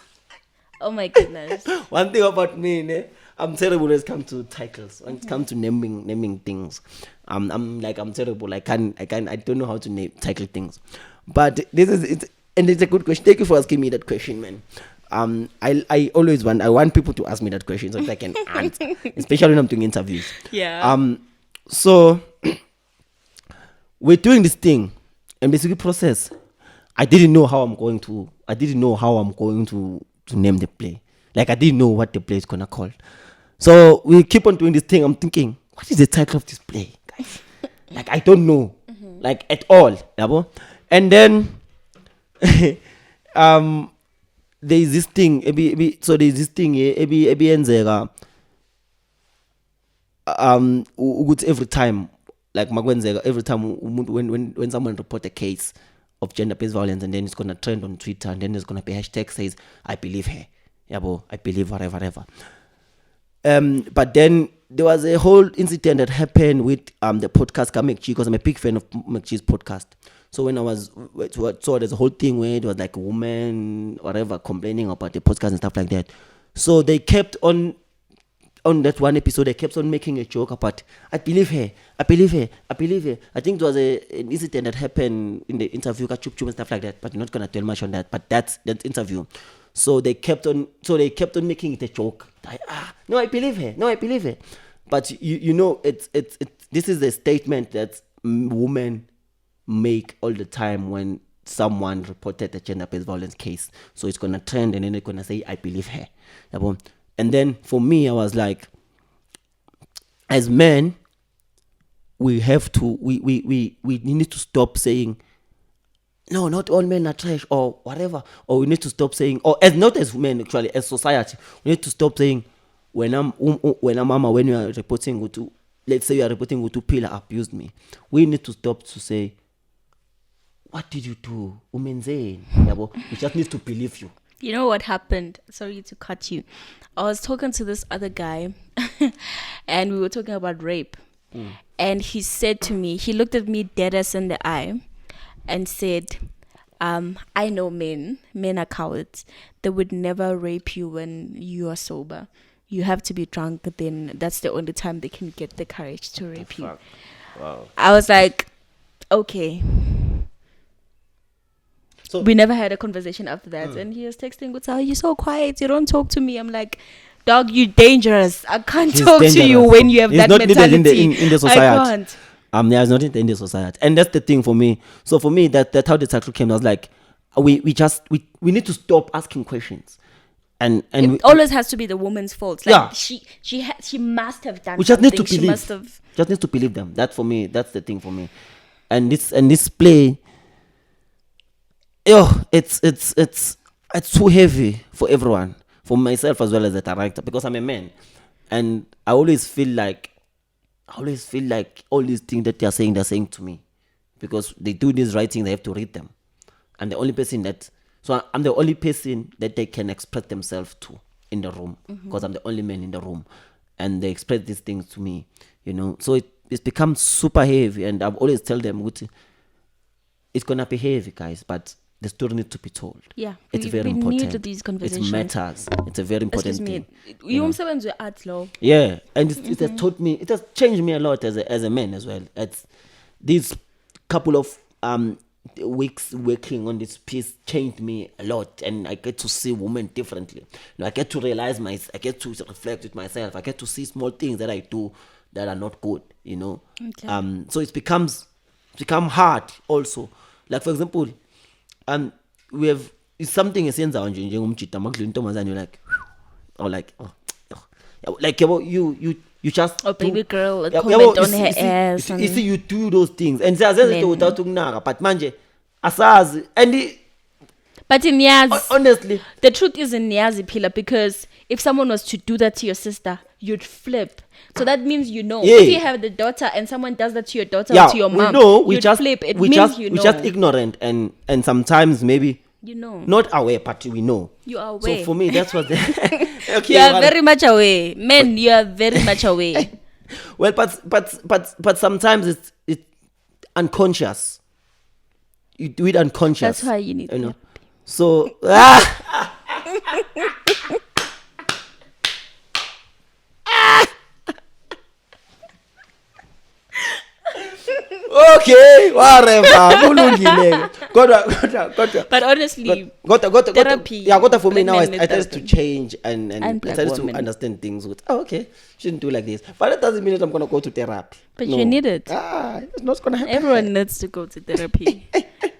One thing about me, I'm terrible when it comes to titles. When it comes to naming things, I'm terrible. I don't know how to name title things. But this is it, and it's a good question. Thank you for asking me that question, man. I always want people to ask me that question so that I can answer, especially when I'm doing interviews. Yeah. So we're doing this thing, and basically process. I didn't know how I'm going to name the play. Like I didn't know what the play is gonna call. So we keep on doing this thing. I'm thinking, what is the title of this play, guys? Like I don't know. like at all, yabo. And then there's this thing enzeka ukuthi every time, like makwenzeka every time when someone report a case of gender-based violence, and then it's gonna trend on Twitter, and then there's gonna be hashtag says I believe her, yabo, I believe whatever. But then there was a whole incident that happened with the podcast McG, because I'm a big fan of McG's podcast. So when there's a whole thing where it was like a woman, whatever, complaining about the podcast and stuff like that. So they kept on that one episode, they kept on making a joke about, I believe her. I think it was an incident that happened in the interview, and stuff like that, but I'm not going to tell much on that, but that's that interview. So they kept on making it a joke. No, I believe her. But you know, this is a statement that women make all the time when someone reported a gender-based violence case. So it's gonna trend, and then they're gonna say, I believe her. And then for me, I was like, as men, we have to we need to stop saying, no, not all men are trash or whatever. Or we need to stop saying, or as not as men actually, as society, we need to stop saying, when you are reporting to, let's say you are reporting to Pillar abused me, we need to stop to say, what did you do? We just need to believe you. You know what happened? Sorry to cut you. I was talking to this other guy and we were talking about rape. And he said to me, he looked at me dead ass in the eye and said, I know men are cowards. They would never rape you when you are sober. You have to be drunk, then that's the only time they can get the courage to rape you. Wow. I was like, okay. So we never had a conversation after that. And he was texting, you're so quiet, you don't talk to me. I'm like, dog, you're dangerous. I can't talk to you when you have that mentality. In the society. I can't. There's nothing in the society. And that's the thing for me. So for me, that's how the title came. I was like, we need to stop asking questions. And it always has to be the woman's fault. Like she must have done. We just something. need to believe. Just need to believe them. That for me, that's the thing for me. And this play, it's too heavy for everyone, for myself as well as the director, because I'm a man, and I always feel like all these things that they're saying to me, because they do these writings, they have to read them, and I'm the only person that they can express themselves to in the room, because I'm the only man in the room, and they express these things to me, so it's become super heavy. And I've always tell them, it's gonna be heavy, guys, but the story needs to be told. Yeah, it's very important. We need these conversations. It matters. It's a very important thing. Yeah, and it has taught me. It has changed me a lot as a man as well. It's these couple of weeks working on this piece changed me a lot, and I get to see women differently. I get to realize I get to reflect with myself. I get to see small things that I do that are not good. Okay. So it's become hard also. Like for example, we have something esenza nje njengomjita makudlula intombazane, you just baby girl comment on her ass, you see you do those things and siyazenza without ukunaka, but manje asazi. And but in Niyazi, honestly, the truth is in Niyazi, Pila, because if someone was to do that to your sister, you'd flip. So that means if you have the daughter and someone does that to your daughter or to your mom, you'd flip. It means we're just ignorant and sometimes maybe not aware, but we know. You are aware. So for me, that's what. Okay, you are very much aware, men. You are very much aware. Well, but sometimes it's unconscious. You do it unconscious. That's why you need. Therapy. So. Okay, whatever. But honestly, therapy. For me now, I started to change and I started to understand things with. Okay, shouldn't do like this. But that doesn't mean that I'm gonna go to therapy. But you need it. It's not gonna happen. Everyone needs to go to therapy.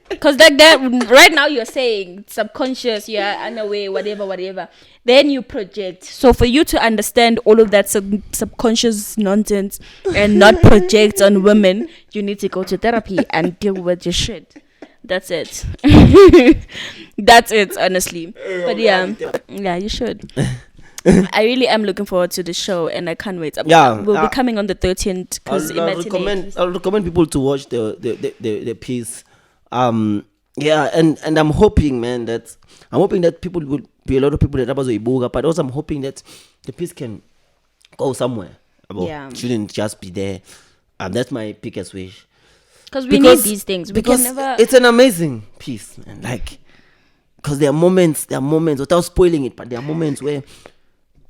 Because like that, right now you're saying subconscious, you're unaware, whatever. Then you project. So for you to understand all of that subconscious nonsense and not project on women, you need to go to therapy and deal with your shit. That's it. That's it, honestly. But yeah, you should. I really am looking forward to the show, and I can't wait. We'll be coming on the 13th. I'll recommend people to watch the piece. And I'm hoping, man, that people will be a lot of people that are ibuga, but also I'm hoping that the piece can go somewhere. Shouldn't just be there. That's my biggest wish. Because we need these things. It's an amazing piece, man. Like, because there are moments, without spoiling it, but there are moments where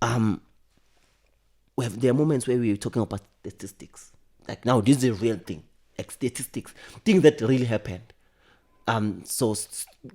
there are moments where we're talking about statistics. Like, now this is a real thing. Like statistics. Things that really happened. So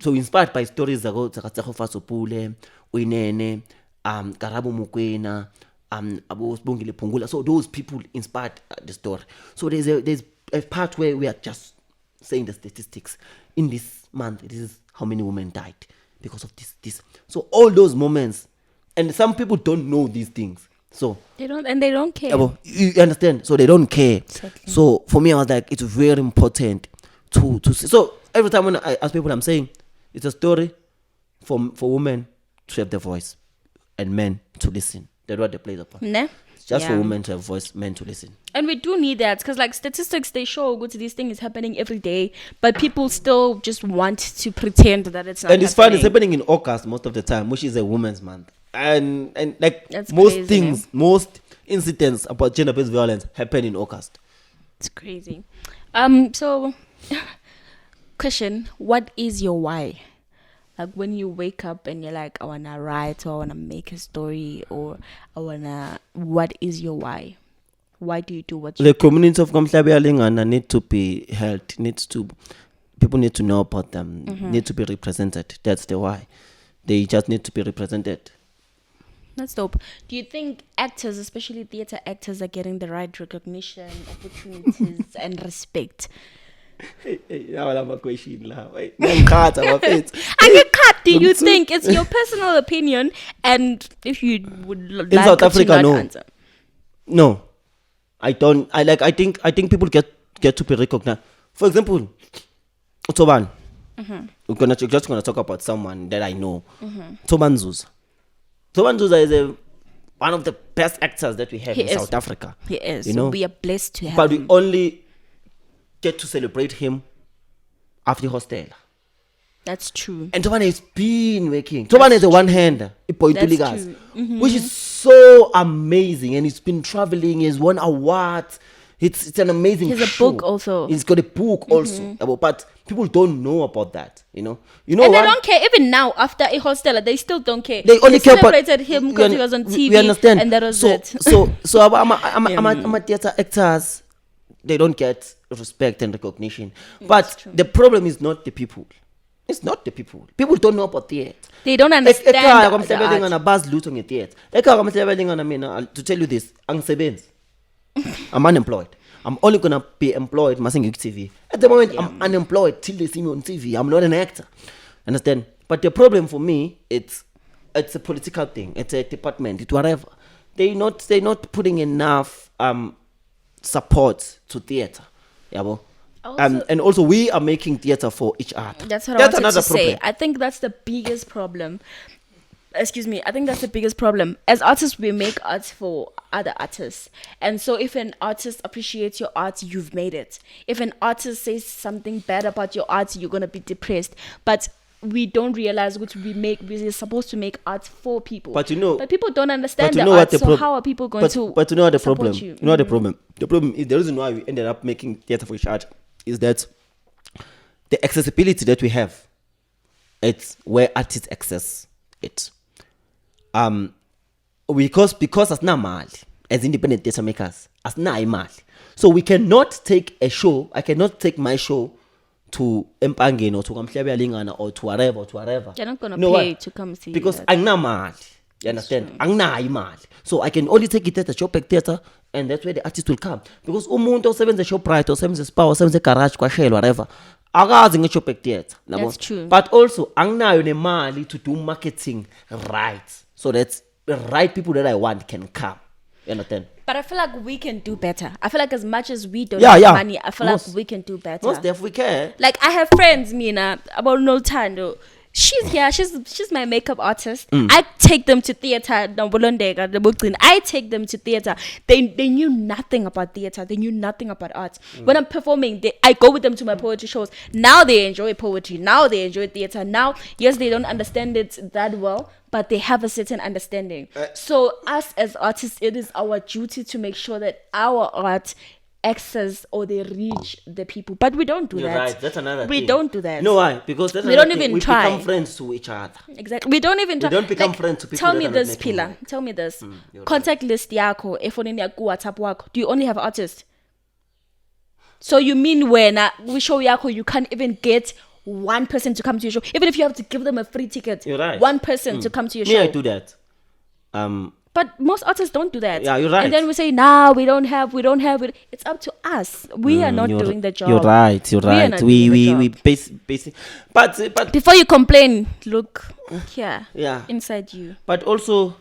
inspired by stories that go Tsakatsago Fasopule, Uinene, Karabo Mukwena, Abo Sbongile Pungula. So those people inspired the story. So there's a part where we are just saying the statistics. In this month, this is how many women died because of this. So all those moments, and some people don't know these things. So they don't care. You understand? So they don't care. Exactly. So for me, I was like, it's very important to see. So every time when I ask people, I'm saying it's a story for women to have their voice and men to listen. That's what they play upon. It's just for women to have voice, men to listen. And we do need that because, like, statistics, they show good. This thing is happening every day, but people still just want to pretend that it's not. And it's fun. It's happening in August most of the time, which is a women's month. And like that's most crazy, things, most incidents about gender-based violence happen in August. It's crazy. So, question: what is your why? Like when you wake up and you're like, I wanna write, or I wanna make a story, or what is your why? Why do you do what you do? The community of Kamhlabialingana need to be held. People need to know about them. Need to be represented. That's the why. They just need to be represented. That's dope. Do you think actors, especially theater actors, are getting the right recognition, opportunities, and respect? Hey, I have a question now. Wait, do you think it's your personal opinion? And if you would like in South Africa, no. Answer. No, I don't. I think people get to be recognized. For example, Toban. We're just gonna talk about someone that I know. Toban Zuza. Toban Zuza is one of the best actors that we have in South Africa. He is. So we are blessed to have but him. We only get to celebrate him after hostel. That's true. And Toban has been working. Toban is a one-hander, which is so amazing. And he's been traveling. He's won awards. It's an amazing show. He has a book also. He's got a book also. But people don't know about that, And what? They don't care. Even now, after a hostel, they still don't care. They only care about... celebrated him because he was on TV. We understand. And that was it. So I'm a theater actors. They don't get respect and recognition. But the problem is not the people. It's not the people. People don't know about theater. They don't understand to tell you this, I'm unemployed. I'm only gonna be employed TV. At the moment, I'm unemployed till they see me on TV. I'm not an actor. Understand? But the problem for me, it's a political thing. It's a department. It's whatever. They're not putting enough support to theater. And also we are making theater for each other. That's what I wanted to say. I think that's the biggest problem. Excuse me. I think that's the biggest problem. As artists, we make art for other artists. And so if an artist appreciates your art, you've made it. If an artist says something bad about your art, you're going to be depressed. But we don't realize what we're supposed to make art for people. But people don't understand the art. So how are people going to But you know what the problem? You know what the problem? The problem is the reason why we ended up making theater for each other is that the accessibility that we have, it's where artists access it. Because as normal as independent theater makers, as normal, so we cannot take a show. I cannot take my show to Empangeni or to Kamhlabialingana or to wherever. You're not gonna pay to come see because I'm not mad. You understand? I'm not mad. So I can only take it at the Shopback Theater, and that's where the artist will come. Because umuntu osebenza eShoprite, osebenza eSpar, osebenza eGarage, kwaShell, whatever, akazi ngisho back theater. That's true. But also anginayo nemali to do marketing right. So that's the right people that I want can come. You understand? But I feel like we can do better. I feel like as much as we don't have money, I feel like we can do better. Most if we can. Like I have friends, Mina, about no time. She's here. She's my makeup artist. I take them to theater. I take them to theater. They knew nothing about theater. They knew nothing about art. When I'm performing, I go with them to my poetry shows. Now they enjoy poetry. Now they enjoy theater. Now, yes, they don't understand it that well, but they have a certain understanding. So us as artists, it is our duty to make sure that our art access or they reach the people, but we don't do You're that. Right, that's another thing. We don't do that. You know why? Because that's we don't even we try. become friends to each other. Exactly. We don't even try. We don't become friends to people. Tell that me are this, not making Pila. money. Tell me this. You're Contact list yako, efonini yaku WhatsApp wako. Do you only have artists? So you mean when we show yako, you can't even get one person to come to your show, even if you have to give them a free ticket. You're right. One person to come to your show. Me, I do that. But most artists don't do that. Yeah, you're right. And then we say, nah, we don't have. It's up to us. We are not doing the job. You're right. You're right. We basically, but before you complain, look here. Yeah. Inside you. But also,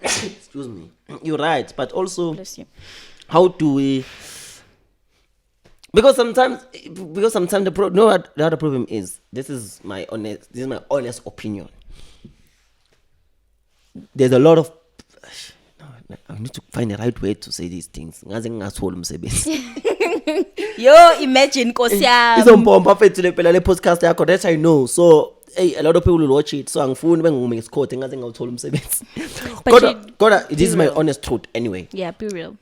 excuse me. You're right. But also, Bless you. how do we? Because sometimes the other problem is this is my honest opinion. There's a lot of I need to find the right way to say these things. Yo, imagine izompompa fethu le podcast yakho that I know. So hey, a lot of people will watch it. So angifuni bengikume ngesikhothi ngaze ngawuthola umsebenzi. Kodwa it is my honest truth anyway. Yeah, be real.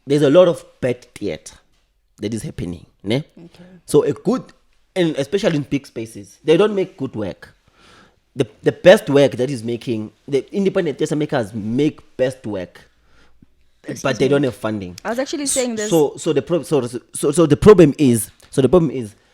There's a lot of bad theater that is happening, ne? Okay. So a good, and especially in big spaces, they don't make good work. The best work that is making, the independent theater makers make best work, but they don't have funding. I was actually saying this. So the problem is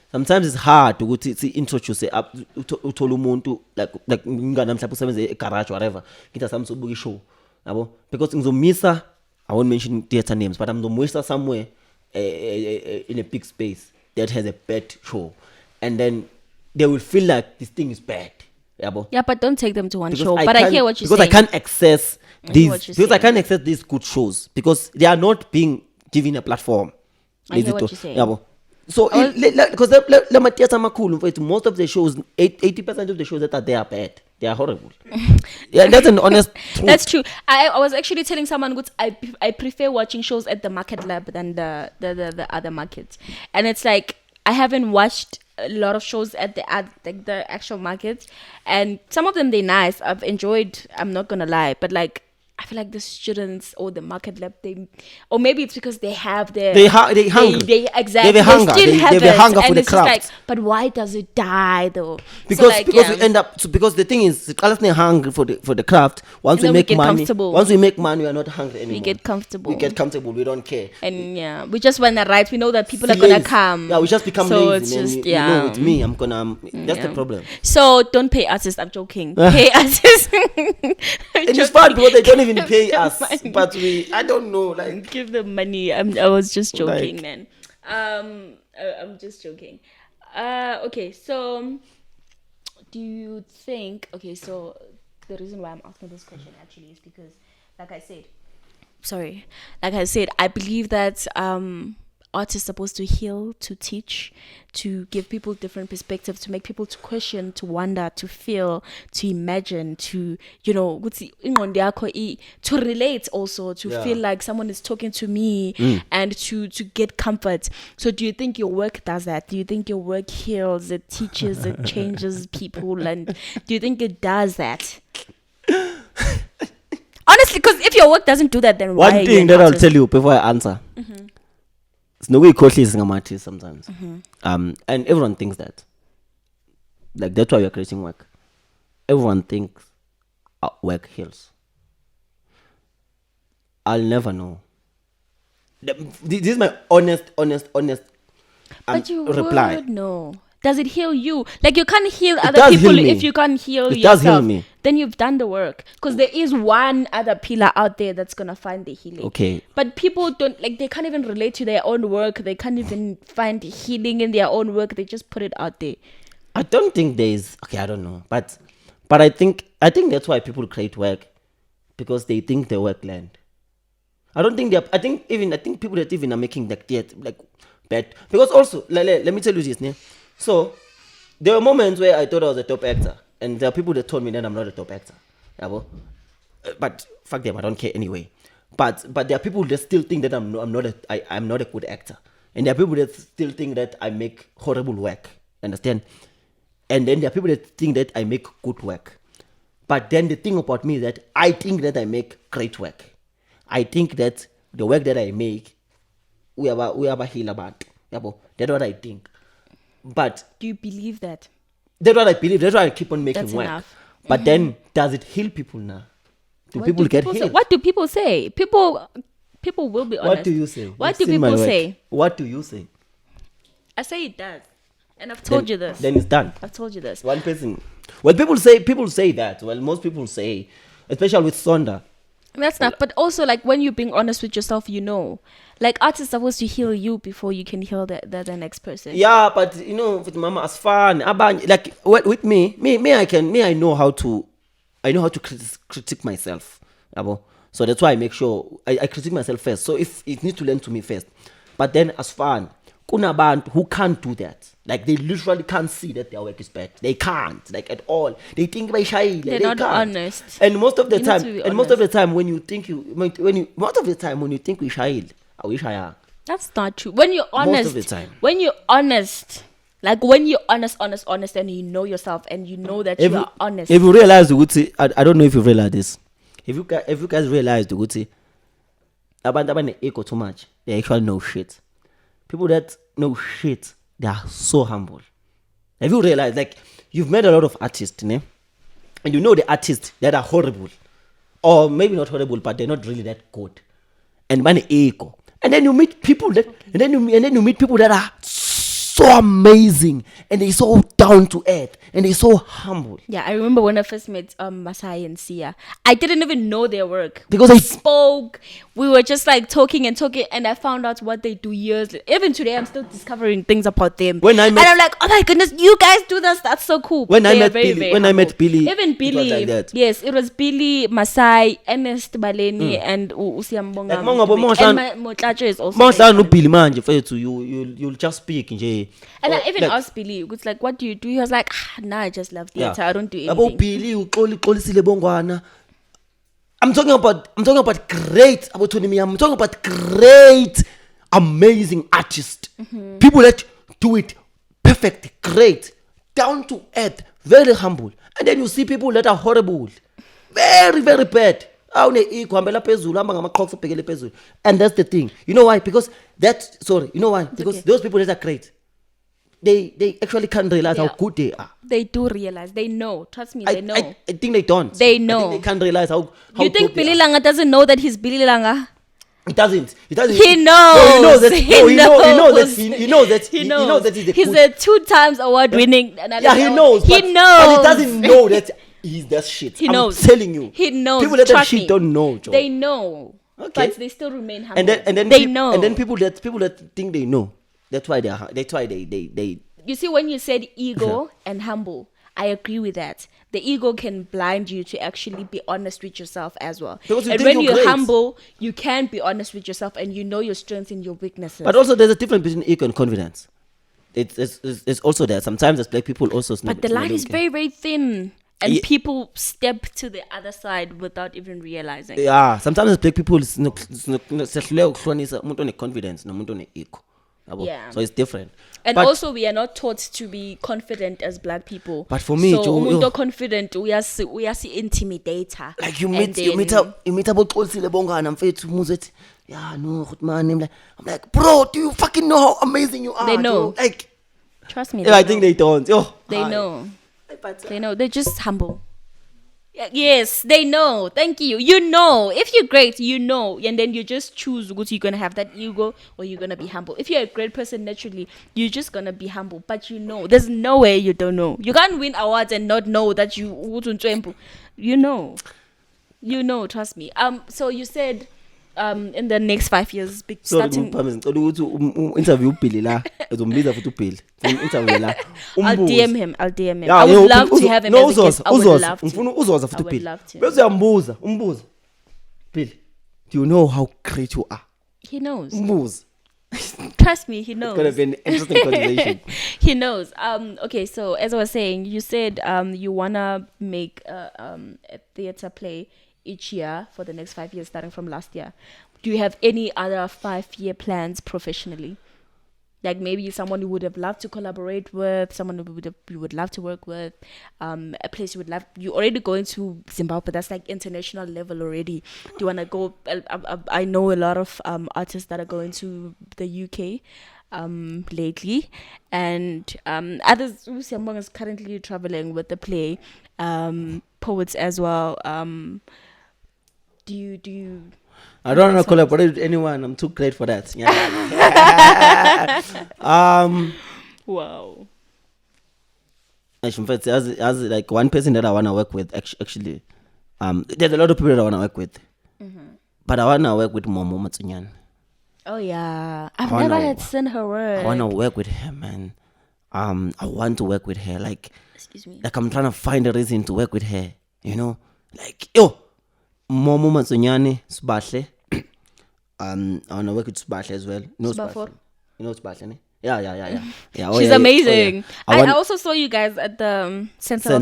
sometimes it's hard to go to introduce uthole umuntu like ngana mhlawumbe usebenza egarage whatever ngithi samsobuka show yabo, because ngizomisa, I won't mention theater names, but I'm ngizomisa somewhere in a big space that has a bad show, and then they will feel like this thing is bad. Yeah, but don't take them to one because show. But I hear what you're saying. Because I can't access these good shows because they are not being given a platform. I hear what you're saying. So because most of the shows, 80% of the shows that are there are bad. They are horrible. Yeah, that's an honest truth. That's true. I was actually telling someone I prefer watching shows at the market lab than the other markets, and it's like I haven't watched a lot of shows at the actual market, and some of them they're nice. I've enjoyed. I'm not gonna lie, but like I feel like the students or the market lab, or maybe it's because they have their they hungry. They exactly. They have hunger. Still have they have hunger for and the it's craft. just like, but why does it die though? Because we end up because the thing is, they're hungry for the craft. Once we make money, we are not hungry anymore. We get comfortable. We don't care. And yeah, we just want to write. We know that people are gonna come. Yeah, we just become lazy. It's just, you know, with me, I'm gonna. That's the problem. So don't pay artists. I'm joking. Pay artists. And it's fun because they don't even pay us, but I don't know, like give them money. I was just joking, like, man. I'm just joking. Okay, so do you think? Okay, so the reason why I'm asking this question actually is because, like I said, I believe that art is supposed to heal, to teach, to give people different perspectives, to make people to question, to wonder, to feel, to imagine, to, you know, to relate also, to feel like someone is talking to me and to get comfort. So do you think your work does that? Do you think your work heals, it teaches, it changes people? And do you think it does that? Honestly, because if your work doesn't do that, then why? One thing that I'll tell you before I answer. It's no way cautious sometimes. And everyone thinks that. Like that's why you're creating work. Everyone thinks work heals. I'll never know. This is my honest but you reply. Would know. Does it heal you? Like you can't heal other people if you can't heal yourself. Does heal me. then you've done the work. Because there is one other pillar out there that's gonna find the healing. Okay. But people don't, like, they can't even relate to their own work. They can't even find healing in their own work. They just put it out there. I don't think there is. Okay, I don't know, but I think that's why people create work, because they think the work land. I don't think they. I think people that even are making like bad, because also let me tell you this, ne? So there were moments where I thought I was a top actor, and there are people that told me that I'm not a top actor. Yeah, well, but fuck them, I don't care anyway. But there are people that still think that I'm not a good actor, and there are people that still think that I make horrible work. Understand? And then there are people that think that I make good work. But then the thing about me is that I think that I make great work. I think that the work that I make, we have a heal about. That's what I think. But do you believe that? That's what I believe. That's why I keep on making That's work. enough. But then, does it heal people now? Do people get healed? What do people say? People will be honest. What do you say? What do people say? What do you say? I say it does. And I've told you this. Then it's done. I've told you this. One person. Well, people say that. Well, most people say, especially with Sonda. That's not. But also, like, when you're being honest with yourself, you know. Like, art is supposed to heal you before you can heal the next person. Yeah, but you know, with Mama as fun. Like with me, I know how to critique myself. So that's why I make sure I critique myself first. So if it needs to learn to me first, but then as fun. Kuna band who can't do that. Like, they literally can't see that their work is bad. They can't, like, at all. They think by shy. They're not honest. And most of the time, when you think we shy, are we shy? That's not true. When you're honest, most of the time. When you're honest, like when you're honest, and you know yourself, and you know that you are honest. If you realize the good thing, I don't know if you realize this. If you guys realize the good thing, about echo too much, they actually know shit. People that know shit, they are so humble. Have you realized, like, you've met a lot of artists, né? And you know the artists that are horrible, or maybe not horrible, but they're not really that good. And man, ego. And then you meet people that, and then you meet people that are so amazing, and they're so down to earth, and they're so humble. Yeah, I remember when I first met Masai and Sia. I didn't even know their work because I spoke. We were just like talking, and I found out what they do years. Even today, I'm still discovering things about them. And I'm like, oh my goodness, you guys do this. That's so cool. When I met Billy, even Billy, it was like that. Yes, it was Billy, Masai, Ernest Baleni, and Usiambonga. And Motlacho is also. You'll just speak. And I even asked Billy, it's like, what do you do? He was like, nah, I just love theater. Yeah. I don't do anything. About Billy, I'm talking about great. I'm talking about great, amazing artists. Mm-hmm. People that do it perfect, great, down to earth, very humble. And then you see people that are horrible, very, very bad. And that's the thing. You know why? Because those people that are great, they actually can't realize how good they are. They do realize. They know. Trust me, they know. I think they don't. They know. I think they can't realize how you think Billy Langa doesn't know that he's Billy Langa? He doesn't. He knows. No, he knows that. He knows that he's a 2 times award winning. Yeah, he knows. He knows. But he doesn't know that he's that shit. He knows. I'm telling you. He knows. People that shit don't know, Joe. They know. Okay. But they still remain humble. And then they know. And then people that think they know. That's why they. You see, when you said ego and humble, I agree with that. The ego can blind you to actually be honest with yourself as well. And when you're humble, you can be honest with yourself and you know your strengths and your weaknesses. But also, there's a difference between ego and confidence. It's also there. Sometimes as black people also. But the line is very, very thin. And people step to the other side without even realizing. Yeah, sometimes as black people, it's confidence, no ego. Yeah. So it's different. And also, we are not taught to be confident as black people. But for me, so confident, we are intimidator. Like you meet about Kolsile Bonga and I'm yeah, no, man. I'm like, bro, do you fucking know how amazing you are? They know. Like, trust me. I think they don't. They know. They know. They're just humble. Yes, they know. Thank you. You know, if you're great, you know, and then you just choose what you're gonna have, that ego or you're gonna be humble. If you're a great person naturally, you're just gonna be humble. But you know, there's no way you don't know. You can't win awards and not know that you. You know, Trust me. So you said, in the next 5 years, starting. Interview Billy la. Ezombiza futhi uBilly. Interview la. I'll DM him. I would love to have him as a guest. I would love to. Ngifuna uzozwa futhi I would Billy. love to. Bese umbuza. Billy, do you know how great you are? He knows. Umbuza. Trust me, he knows. It's gonna be an interesting conversation. He knows. Okay, so as I was saying, you said you wanna make a theater play each year for the next 5 years, starting from last year. Do you have any other 5-year plans professionally? Like maybe someone you would have loved to collaborate with, someone you would love to work with, a place you would love. You're already going to Zimbabwe. That's like international level already. Do you want to go? I know a lot of artists that are going to the UK lately, and others. Usiambong is currently traveling with the play. Poets as well. Do you? I don't want to collaborate with anyone. I'm too great for that. Yeah. Wow. In fact, as like one person that I want to work with, actually, there's a lot of people that I want to work with, but I want to work with Momo Matsunyan. Oh yeah, I've never had seen her work. I want to work with her, man. I want to work with her. Like, excuse me. Like I'm trying to find a reason to work with her. You know, like Momo Matsunyane, Subahle. I want to work with Subahle as well. You know Subahle? You know Subahle, ne? Yeah. She's amazing. Oh, yeah. I also saw you guys at the Center.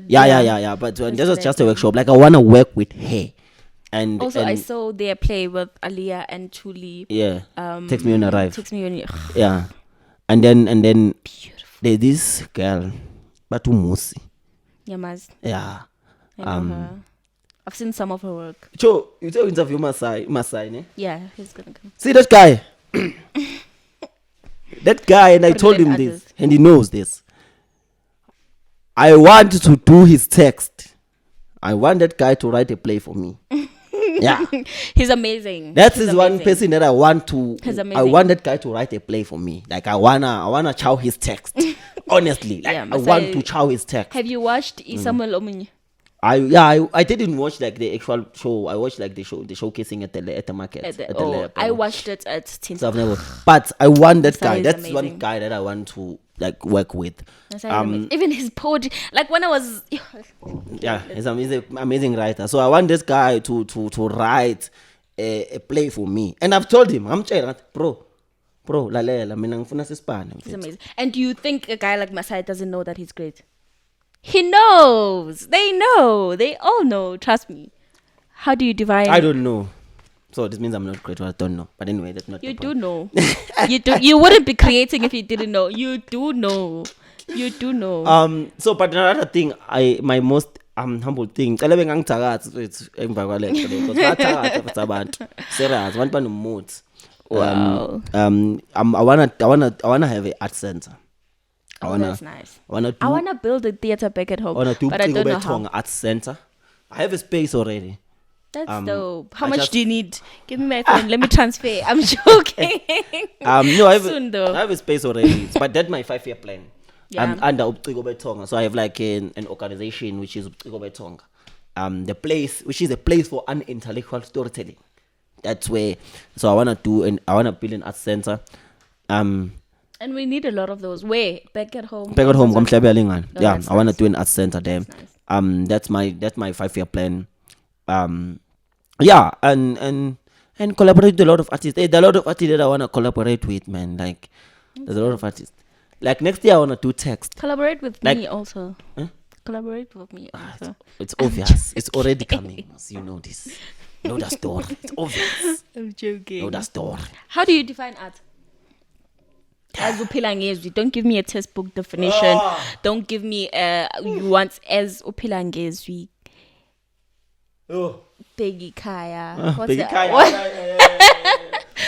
Yeah. But this was just a workshop. Like I want to work with her. And also, I saw their play with Aliyah and Tuli. Yeah. Takes Me When You Arrive. Yeah. And then Beautiful. there's this girl, Batu Musi. Yamaz. Yeah. I know her. I've seen some of her work. Cho, you tell interview Masai, ne? Yeah, he's gonna come. See that guy? That guy, and I told him this, and he knows this. I want to do his text. I want that guy to write a play for me. Yeah. He's amazing. That is one person that I want to. He's amazing. I want that guy to write a play for me. Like I wanna chow his text. Honestly, like Yeah, I want to chow his text. Have you watched Samuel Omunye? I didn't watch like the actual show. I watched like the showcasing at the market. At the lab, I watched it at Tin. So I've never, but I want that guy. Is That's amazing. one guy that I want to like work with. Even his poetry, like when I was Yeah, he's an amazing writer. So I want this guy to write a play for me. And I've told him, I'm saying, bro, lalela, mina ngifuna sisibane. He's amazing. And do you think a guy like Masai doesn't know that he's great? He knows. They know. They all know. Trust me. How do you divine? I don't know. So this means I'm not great. I don't know. But anyway, that's not. You do know. You do. You wouldn't be creating if you didn't know. You do know. You do know. So, but another thing, my most humble thing. Cela bengangithakathi it's emva kwale because bathakathi futhi abantu. Serious. One pan mood. Wow. I wanna have an art center. That's nice. I wanna build a theater back at home, but I don't know how. Art center. I have a space already. That's dope. How much do you need? Give me my phone. Let me transfer. I'm joking. No, I Soon, have a space already. But that's my 5-year plan. Yeah. I'm under Ubuciko Betonga. So I have like an organization which is Ubuciko Betonga. The place which is a place for unintellectual storytelling. That's where. So I wanna build an art center. And we need a lot of those. Where? Back at home. Yeah, I wanna nice. do an art center there. Nice. That's my 5-year plan. Yeah, and collaborate with a lot of artists. There's a lot of artists that I wanna collaborate with, man. Like, there's a lot of artists. Like next year I wanna do text. Collaborate with like, me also. Huh? Collaborate with me also. It's obvious. It's already coming. You know this. Know the story. It's obvious. I'm joking. Know the story. How do you define art? As Philangezwi, don't give me a textbook definition. Don't give me you want as Philangezwi. Peggy Kaya. What's that?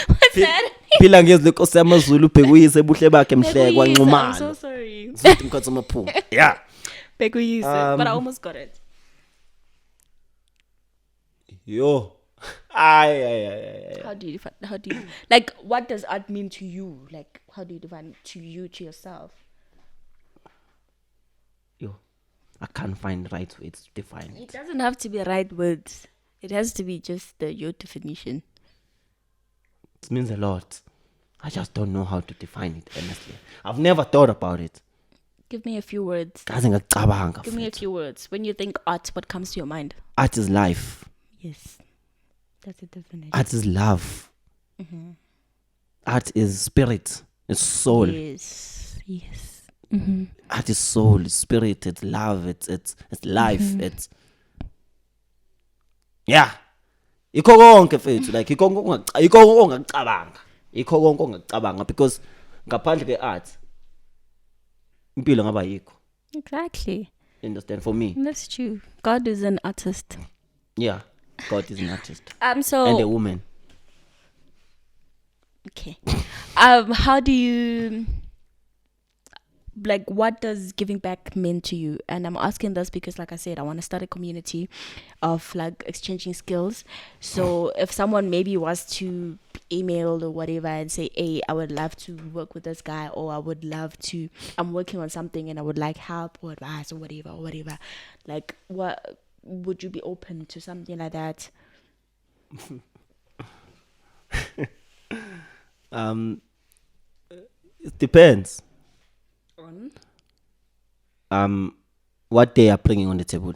What's that? Philangezwi Nkosi yamaZulu Phekuyise ebuhle bakhe mhlekwa I'm nxumalo. so sorry. Yeah. Phekuyise, but I almost got it. Yo. Aye. How do you like, what does art mean to you? Like, how do you define it to you, to yourself? Yo. I can't find right words to define It it. doesn't have to be right words. It has to be just your definition. It means a lot. I just don't know how to define it, honestly. I've never thought about it. Give me a few words. Give Give me a few words. When you think art, what comes to your mind? Art is life. Yes. That's a definition. Art is love. Mm-hmm. Art is spirit. It's soul. Yes. Mm-hmm. Art is soul, it's spirit, it's love, it's life, it's yeah. Ikho konke mfethu, like ikho ongacabanga. Ikho konke ongacabanga because ngaphandle ke art impilo ngaba yikho. Exactly. Understand, for me? That's true. God is an artist. Yeah. God is an artist. So And a woman. Okay. How do you, like, what does giving back mean to you? And I'm asking this because, like I said, I want to start a community of like exchanging skills. So if someone maybe was to email or whatever and say, hey, I would love to work with this guy, or I'm working on something and I would like help or advice or whatever, like, what would you be open to something like that? It depends. On? What they are bringing on the table.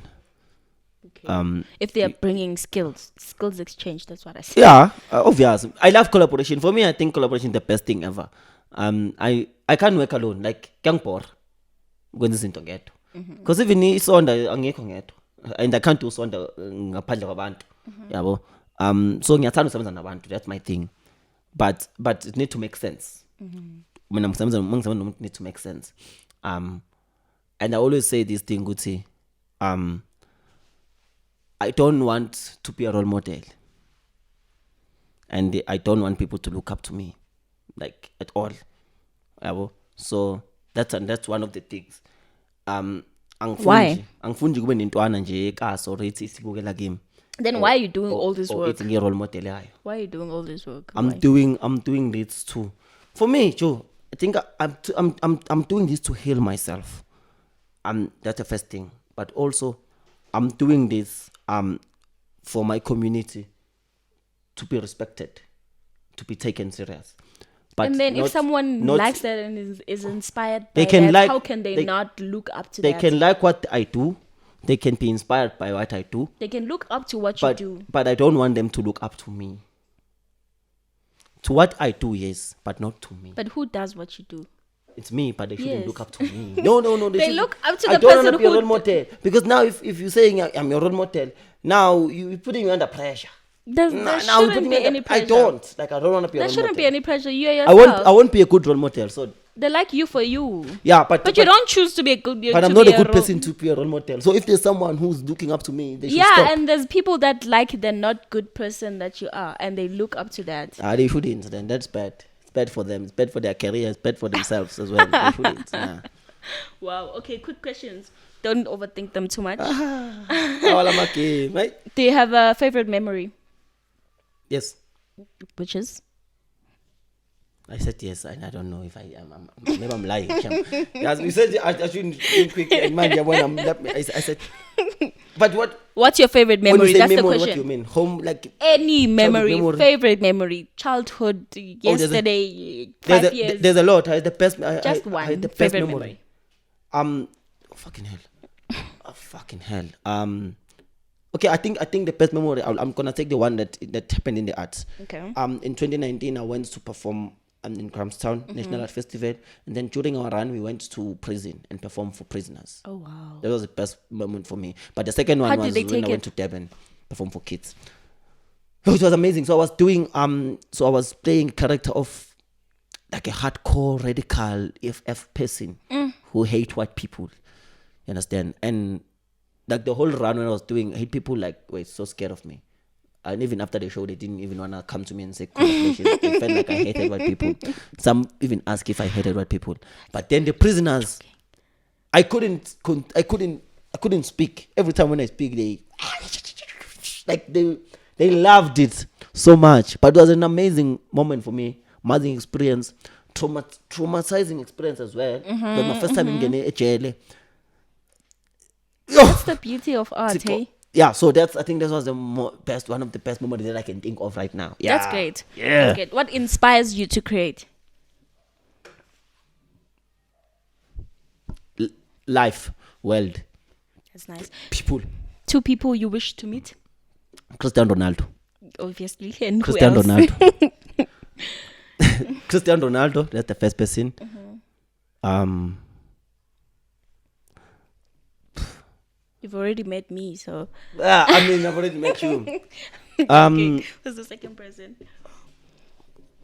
Okay. If they are bringing skills exchange, that's what I said. Yeah, obvious. I love collaboration. For me, I think collaboration is the best thing ever. I can't work alone. Like, kang por kwenza izinto ngedwa. Because even isonda angekho ngedwa. And I can't do sonda ngaphandle kwabantu. Yabo. So ngiyathanda ukusebenza nabantu. That's my thing. But it need to make sense. When I'm ngisebenza nomuntu, need to make sense. And I always say this thing, Guti. I don't want to be a role model. And I don't want people to look up to me, like, at all. So that's one of the things. Why? Angifundi kube nentwana nje ekaso rethi sibukela game. Then why are you doing all this work? It's a role model yayo. Why are you doing all this work? I'm doing this too. For me, Joe, I think I'm doing this to heal myself. That's the first thing. But also, I'm doing this for my community to be respected, to be taken serious. But and then if someone likes that and is inspired by that, how can they not look up to that? They can like what I do. They can be inspired by what I do. They can look up to what you do. But I don't want them to look up to me. To what I do, yes, but not to me. But who does what you do? It's me, but they shouldn't look up to me. No. They look up to the person who... I don't want to be a role model. Because now if you're saying I'm your role model, now you're putting me under pressure. There shouldn't be any pressure. I don't want to be a role model. There shouldn't be any pressure. You yourself. I won't be a good role model. So they like you for you. Yeah, but you don't choose to be a good. But I'm not a good person to be a role model. So if there's someone who's looking up to me, they should stop. And there's people that like the not good person that you are, and they look up to that. They shouldn't. Then that's bad. It's bad for them. It's bad for their career. It's bad for themselves as well. They shouldn't. Yeah. Wow. Okay. Quick questions. Don't overthink them too much. Right? Do you have a favorite memory? Yes. Which is? I said yes, and I don't know if maybe I'm lying. As you said, I shouldn't quick and mind when I said. But what? What's your favorite memory? When you say That's memory, the question. What do you mean? Home, like any memory, favorite memory, childhood, yesterday, 5 years. There's a lot. The best. Just one. The favorite memory. Fucking hell. Okay, I think the best memory. I'm gonna take the one that happened in the arts. Okay. In 2019, I went to perform in Grahamstown National Art Festival, and then during our run, we went to prison and performed for prisoners. Oh wow! That was the best moment for me. But the second one was when I went to Durban, perform for kids. It was amazing. So I was doing I was playing a character of like a hardcore radical FF person who hate white people. You understand? And like the whole run when I was doing, I hate people like were so scared of me. And even after the show, they didn't even want to come to me and say congratulations. They felt like I hated white people. Some even asked if I hated white people. But then the prisoners, I couldn't speak. Every time when I speak, they Like they loved it so much. But it was an amazing moment for me, amazing experience, traumatizing experience as well. It was my first time in jail. That's the beauty of art, hey? Yeah, so I think that was the one of the best moments that I can think of right now. Yeah, That's great. Yeah, That's great. What inspires you to create? Life, world, That's nice. people. 2 people you wish to meet? Cristiano Ronaldo. Obviously. And Cristiano who else? Ronaldo. Cristiano Ronaldo. That's the first person. You've already met me, so. I mean, I've already met you. Okay. Who's the second person?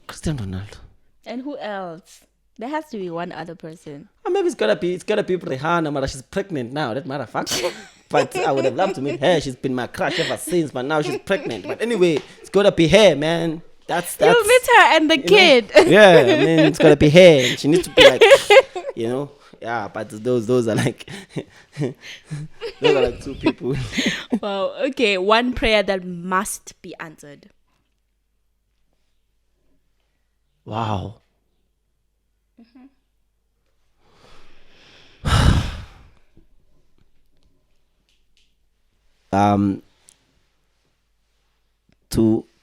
Cristiano Ronaldo. And who else? There has to be one other person. Maybe it's gotta be Rihanna, but she's pregnant now. That motherfucker. But I would have loved to meet her. She's been my crush ever since, but now she's pregnant. But anyway, it's gotta be her, man. That's You meet her and the kid. Yeah, I mean, it's gotta be her. She needs to be like, yeah. But those are like, those are like 2 people. Wow. Okay. One prayer that must be answered. Wow.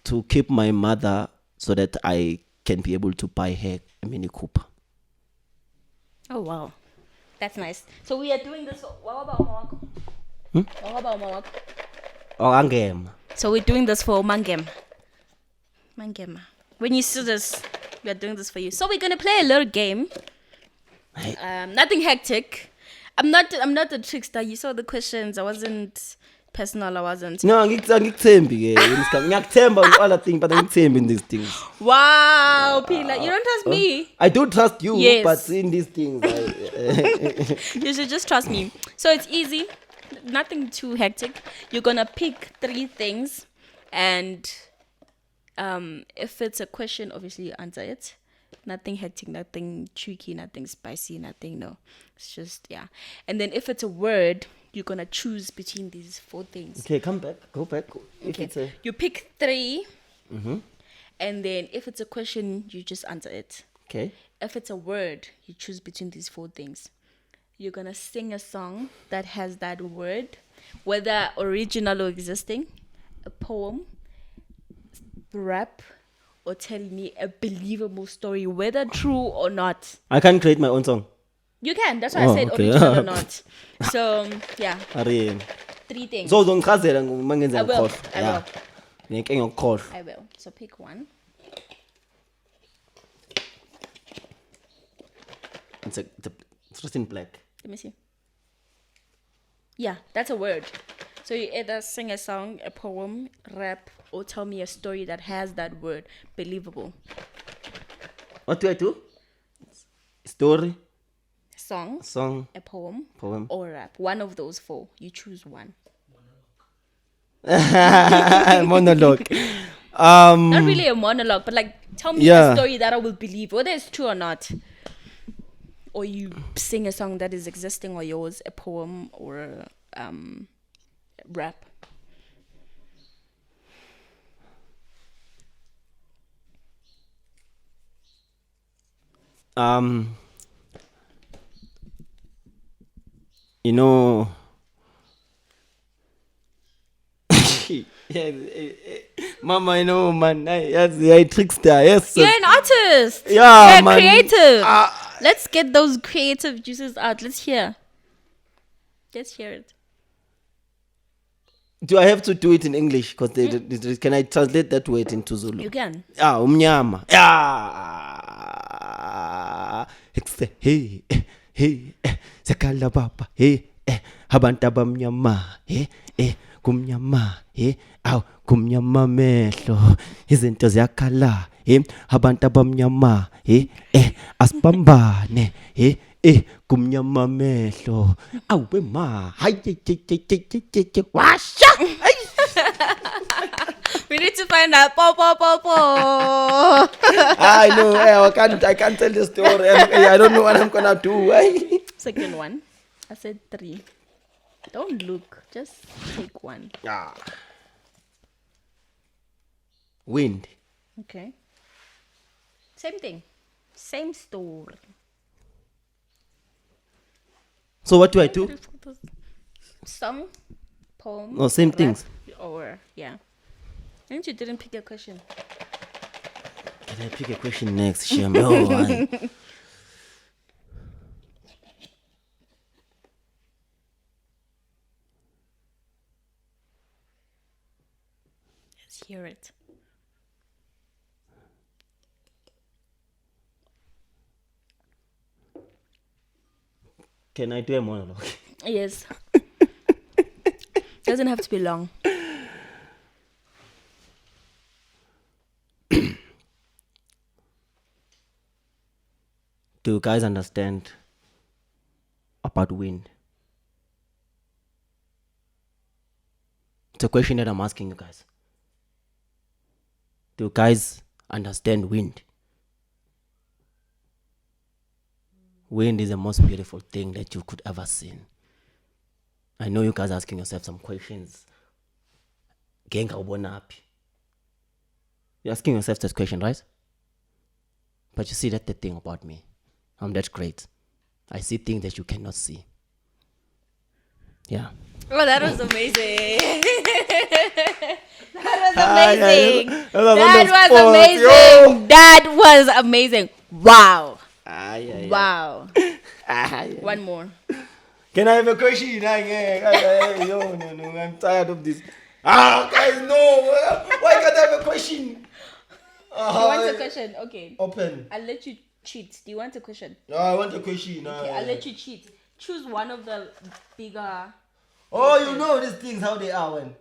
To keep my mother so that I can be able to buy her a Mini Cooper. Oh wow, that's nice. So we are doing this. What about Mawak? Oh, Angem. So we're doing this for Mangem. When you see this, we are doing this for you. So we're gonna play a little game. Nothing hectic. I'm not a trickster. You saw the questions. I wasn't personal. I wasn't. No, ngikuthembi ke. Ngiyakuthemba in all things, but ngikuthembi in these things. Wow, Pila, you don't trust me. I do trust you, Yes. but in these things, You should just trust me. So it's easy. Nothing too hectic. You're gonna pick 3 things, and if it's a question, obviously you answer it. Nothing hectic, nothing tricky, nothing spicy, nothing. No, it's just And then if it's a word, you're gonna choose between these 4 things. Okay, go back. If Okay. it's You pick 3, and then if it's a question, you just answer it. okay. If it's a word, you choose between these 4 things. You're gonna sing a song that has that word, whether original or existing, a poem, rap, or tell me a believable story, whether true or not. I can't create my own song. You can. That's why I said okay. original or not. So Are 3 things. so uzongichazela uma ngenza I will. ngikhohlwa. Yeah. Nginenkinga ngokukhohlwa. I will. So pick one. It's just in black. Let me see. Yeah, that's a word. So you either sing a song, a poem, rap, or tell me a story that has that word. Believable. What do I do? Story, Song, song, a poem, poem. or rap. One of those 4. You choose one. Monologue. Not really a monologue, but like tell me a story that I will believe, whether it's true or not. Or you sing a song that is existing or yours, a poem or rap. You know. Mama, I know, man. I trickster. Yes. You're an artist. Yeah, You're man. creative. Let's get those creative juices out. Let's hear it. Do I have to do it in English? Because can I translate that word into Zulu? You can. Umnyama. Hey, sakala baba. Hey, abantu abamnyama. Hey, kumnyama. Hey, kumnyama mehlo. Izinto ziyakhala. Hey, abantu abamnyama. Hey, asibambane. Hey, kumnyama mehlo. Awe ma. Washa. We need to find out. Po. I know. I can't tell the story. I don't know what I'm gonna do. Second one. I said 3. Don't look. Just take one. Wind. Okay. Same thing. Same story. So what do I do? Song, poem. No, same rap, things. Or, yeah. I think you didn't pick a question. Can I pick a question next, Shem? Oh, why? Let's hear it. Can I do a monologue? Yes. Doesn't have to be long. Do you guys understand about wind? It's a question that I'm asking you guys. Do you guys understand wind? Wind is the most beautiful thing that you could ever see. I know you guys are asking yourself some questions. You're asking yourself this question, right? But you see, that's the thing about me. I'm that great. I see things that you cannot see. Yeah. Oh, that was amazing. That was amazing. That was amazing. Wow. Wow. One more. Can I have a question? No, I'm tired of this. Guys, no. Why can't I have a question? You want a question? Okay. Open. I'll let you cheat. Do you want a question? No, I want a question. Okay, I'll let you cheat. Choose one of the bigger. Oh, you know these things, how they are when?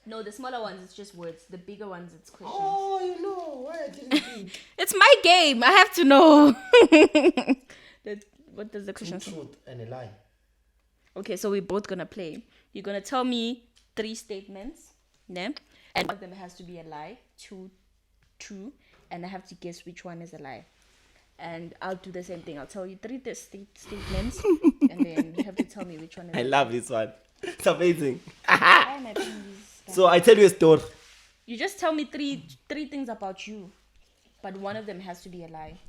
No, the smaller ones, it's just words. The bigger ones, it's questions. Oh, you know. Why I didn't think? It's my game. I have to know. What does the question say? Truth and a lie. Okay, so we're both going to play. You're going to tell me 3 statements. Yeah? And one of them has to be a lie. 2 true. And I have to guess which one is a lie. And I'll do the same thing. I'll tell you 3 statements. And then you have to tell me which one is I love this one. It's amazing. Why am I doing this? So I tell you a story. You just tell me three things about you. But one of them has to be a lie.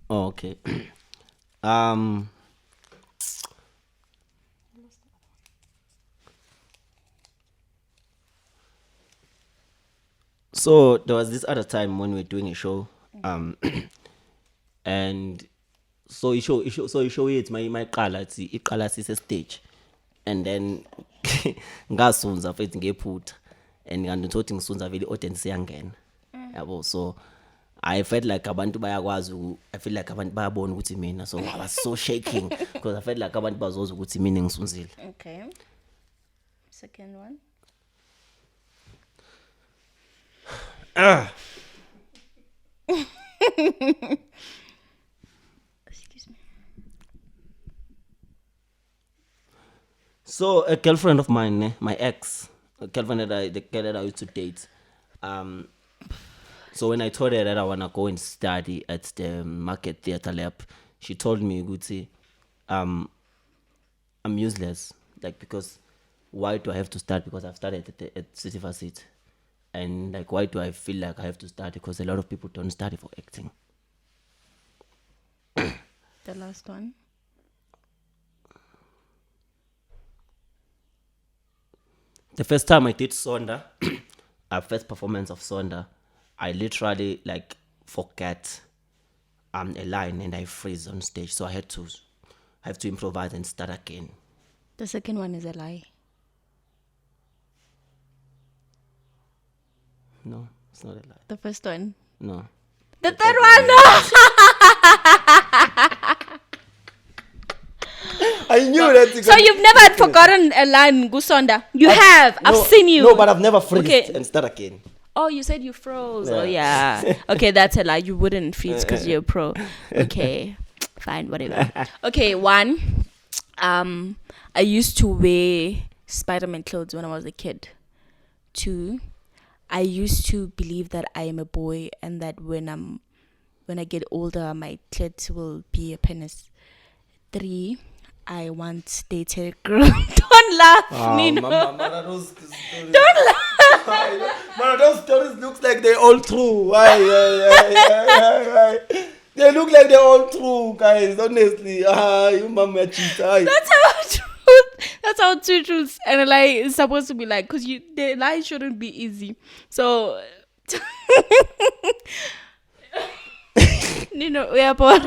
Oh, okay. So there was this other time when we were doing a show, and so you show it my qala iqala sise stage, and then ngasunza futhi ngephutha, and ngandithi ngisunza vele audience iyangena yabo. So I felt like abantu bayakwazi, I feel like abantu bayabona ukuthi mina, so I was so shaking because I felt like abantu bazozwa ukuthi mina ngisunzile. Okay. Second one. Excuse me. So a girlfriend of mine, my ex, the girl that I used to date, so when I told her that I wanna go and study at the Market Theatre Lab, she told me, "Guti, I'm useless. Like, because why do I have to start? Because I've studied at City Varsity, and like, why do I feel like I have to study? Because a lot of people don't study for acting." The last one. The first time I did Sonda, our first performance of Sonda, I literally like forget a line and I freeze on stage. So I have to improvise and start again. The second one is a lie. No, it's not a lie. The first one. No. The third one, no. I knew that. So you've never forgotten a line, Gusonda? You have. I've seen you. No, but I've never freezed and start again. Oh, you said you froze. Yeah. Oh, yeah. Okay, that's a lie. You wouldn't freeze because you're a pro. Okay, fine, whatever. Okay, 1. I used to wear Spider-Man clothes when I was a kid. 2, I used to believe that I am a boy and that when I get older, my clit will be a penis. 3, I once dated a girl. Don't laugh, Nino. Mama, that was... Don't laugh. Man, those stories looks like they're all true. Why? They look like they're all true, guys. Honestly, you mama cheat. That's how two truths and a lie is supposed to be like, because the lie shouldn't be easy. So, we are bored.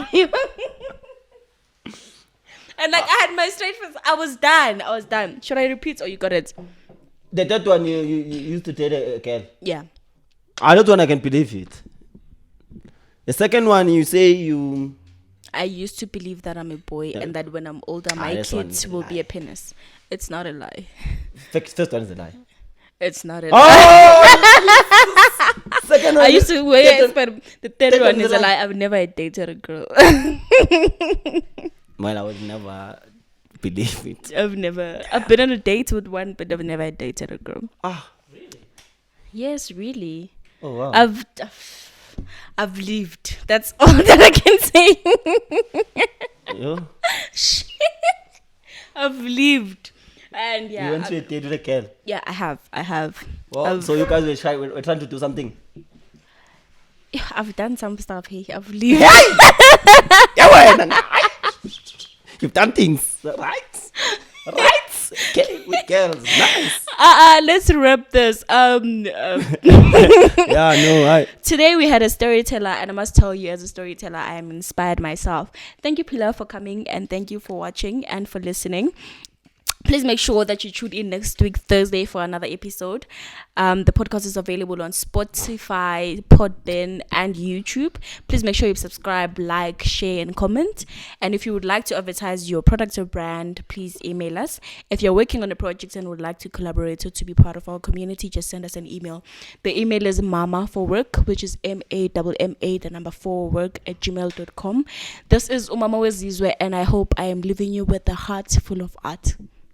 And like I had my straight face. I was done. Should I repeat or you got it? The third one, you used to date a girl. Yeah. I don't one I can believe it. The second one, you say I used to believe that I'm a boy and that when I'm older, my kids will be a penis. It's not a lie. First one is a lie. It's not a lie. Second one. I used to wait, but the third one is a lie. I've never dated a girl. Well, I would never believe it. I've been on a date with one, but I've never dated a girl. Really? Yes, really. Oh wow. I've lived. That's all that I can say. Yeah. I've lived. And yeah. You went to a date with a girl? Yeah, I have. Well, so you guys were trying to do something? Yeah, I've done some stuff here. I've lived. You've done things, right? Okay, with girls, nice. Let's wrap this. Yeah, no, right. Today we had a storyteller, and I must tell you, as a storyteller, I am inspired myself. Thank you, Pilar, for coming, and thank you for watching and for listening. Please make sure that you tune in next week, Thursday, for another episode. The podcast is available on Spotify, Podbean, and YouTube. Please make sure you subscribe, like, share, and comment. And if you would like to advertise your product or brand, please email us. If you're working on a project and would like to collaborate or to be part of our community, just send us an email. The email is mama4work, which is MAMMA4work@gmail.com. This is Philangezwi, and I hope I am leaving you with a heart full of art.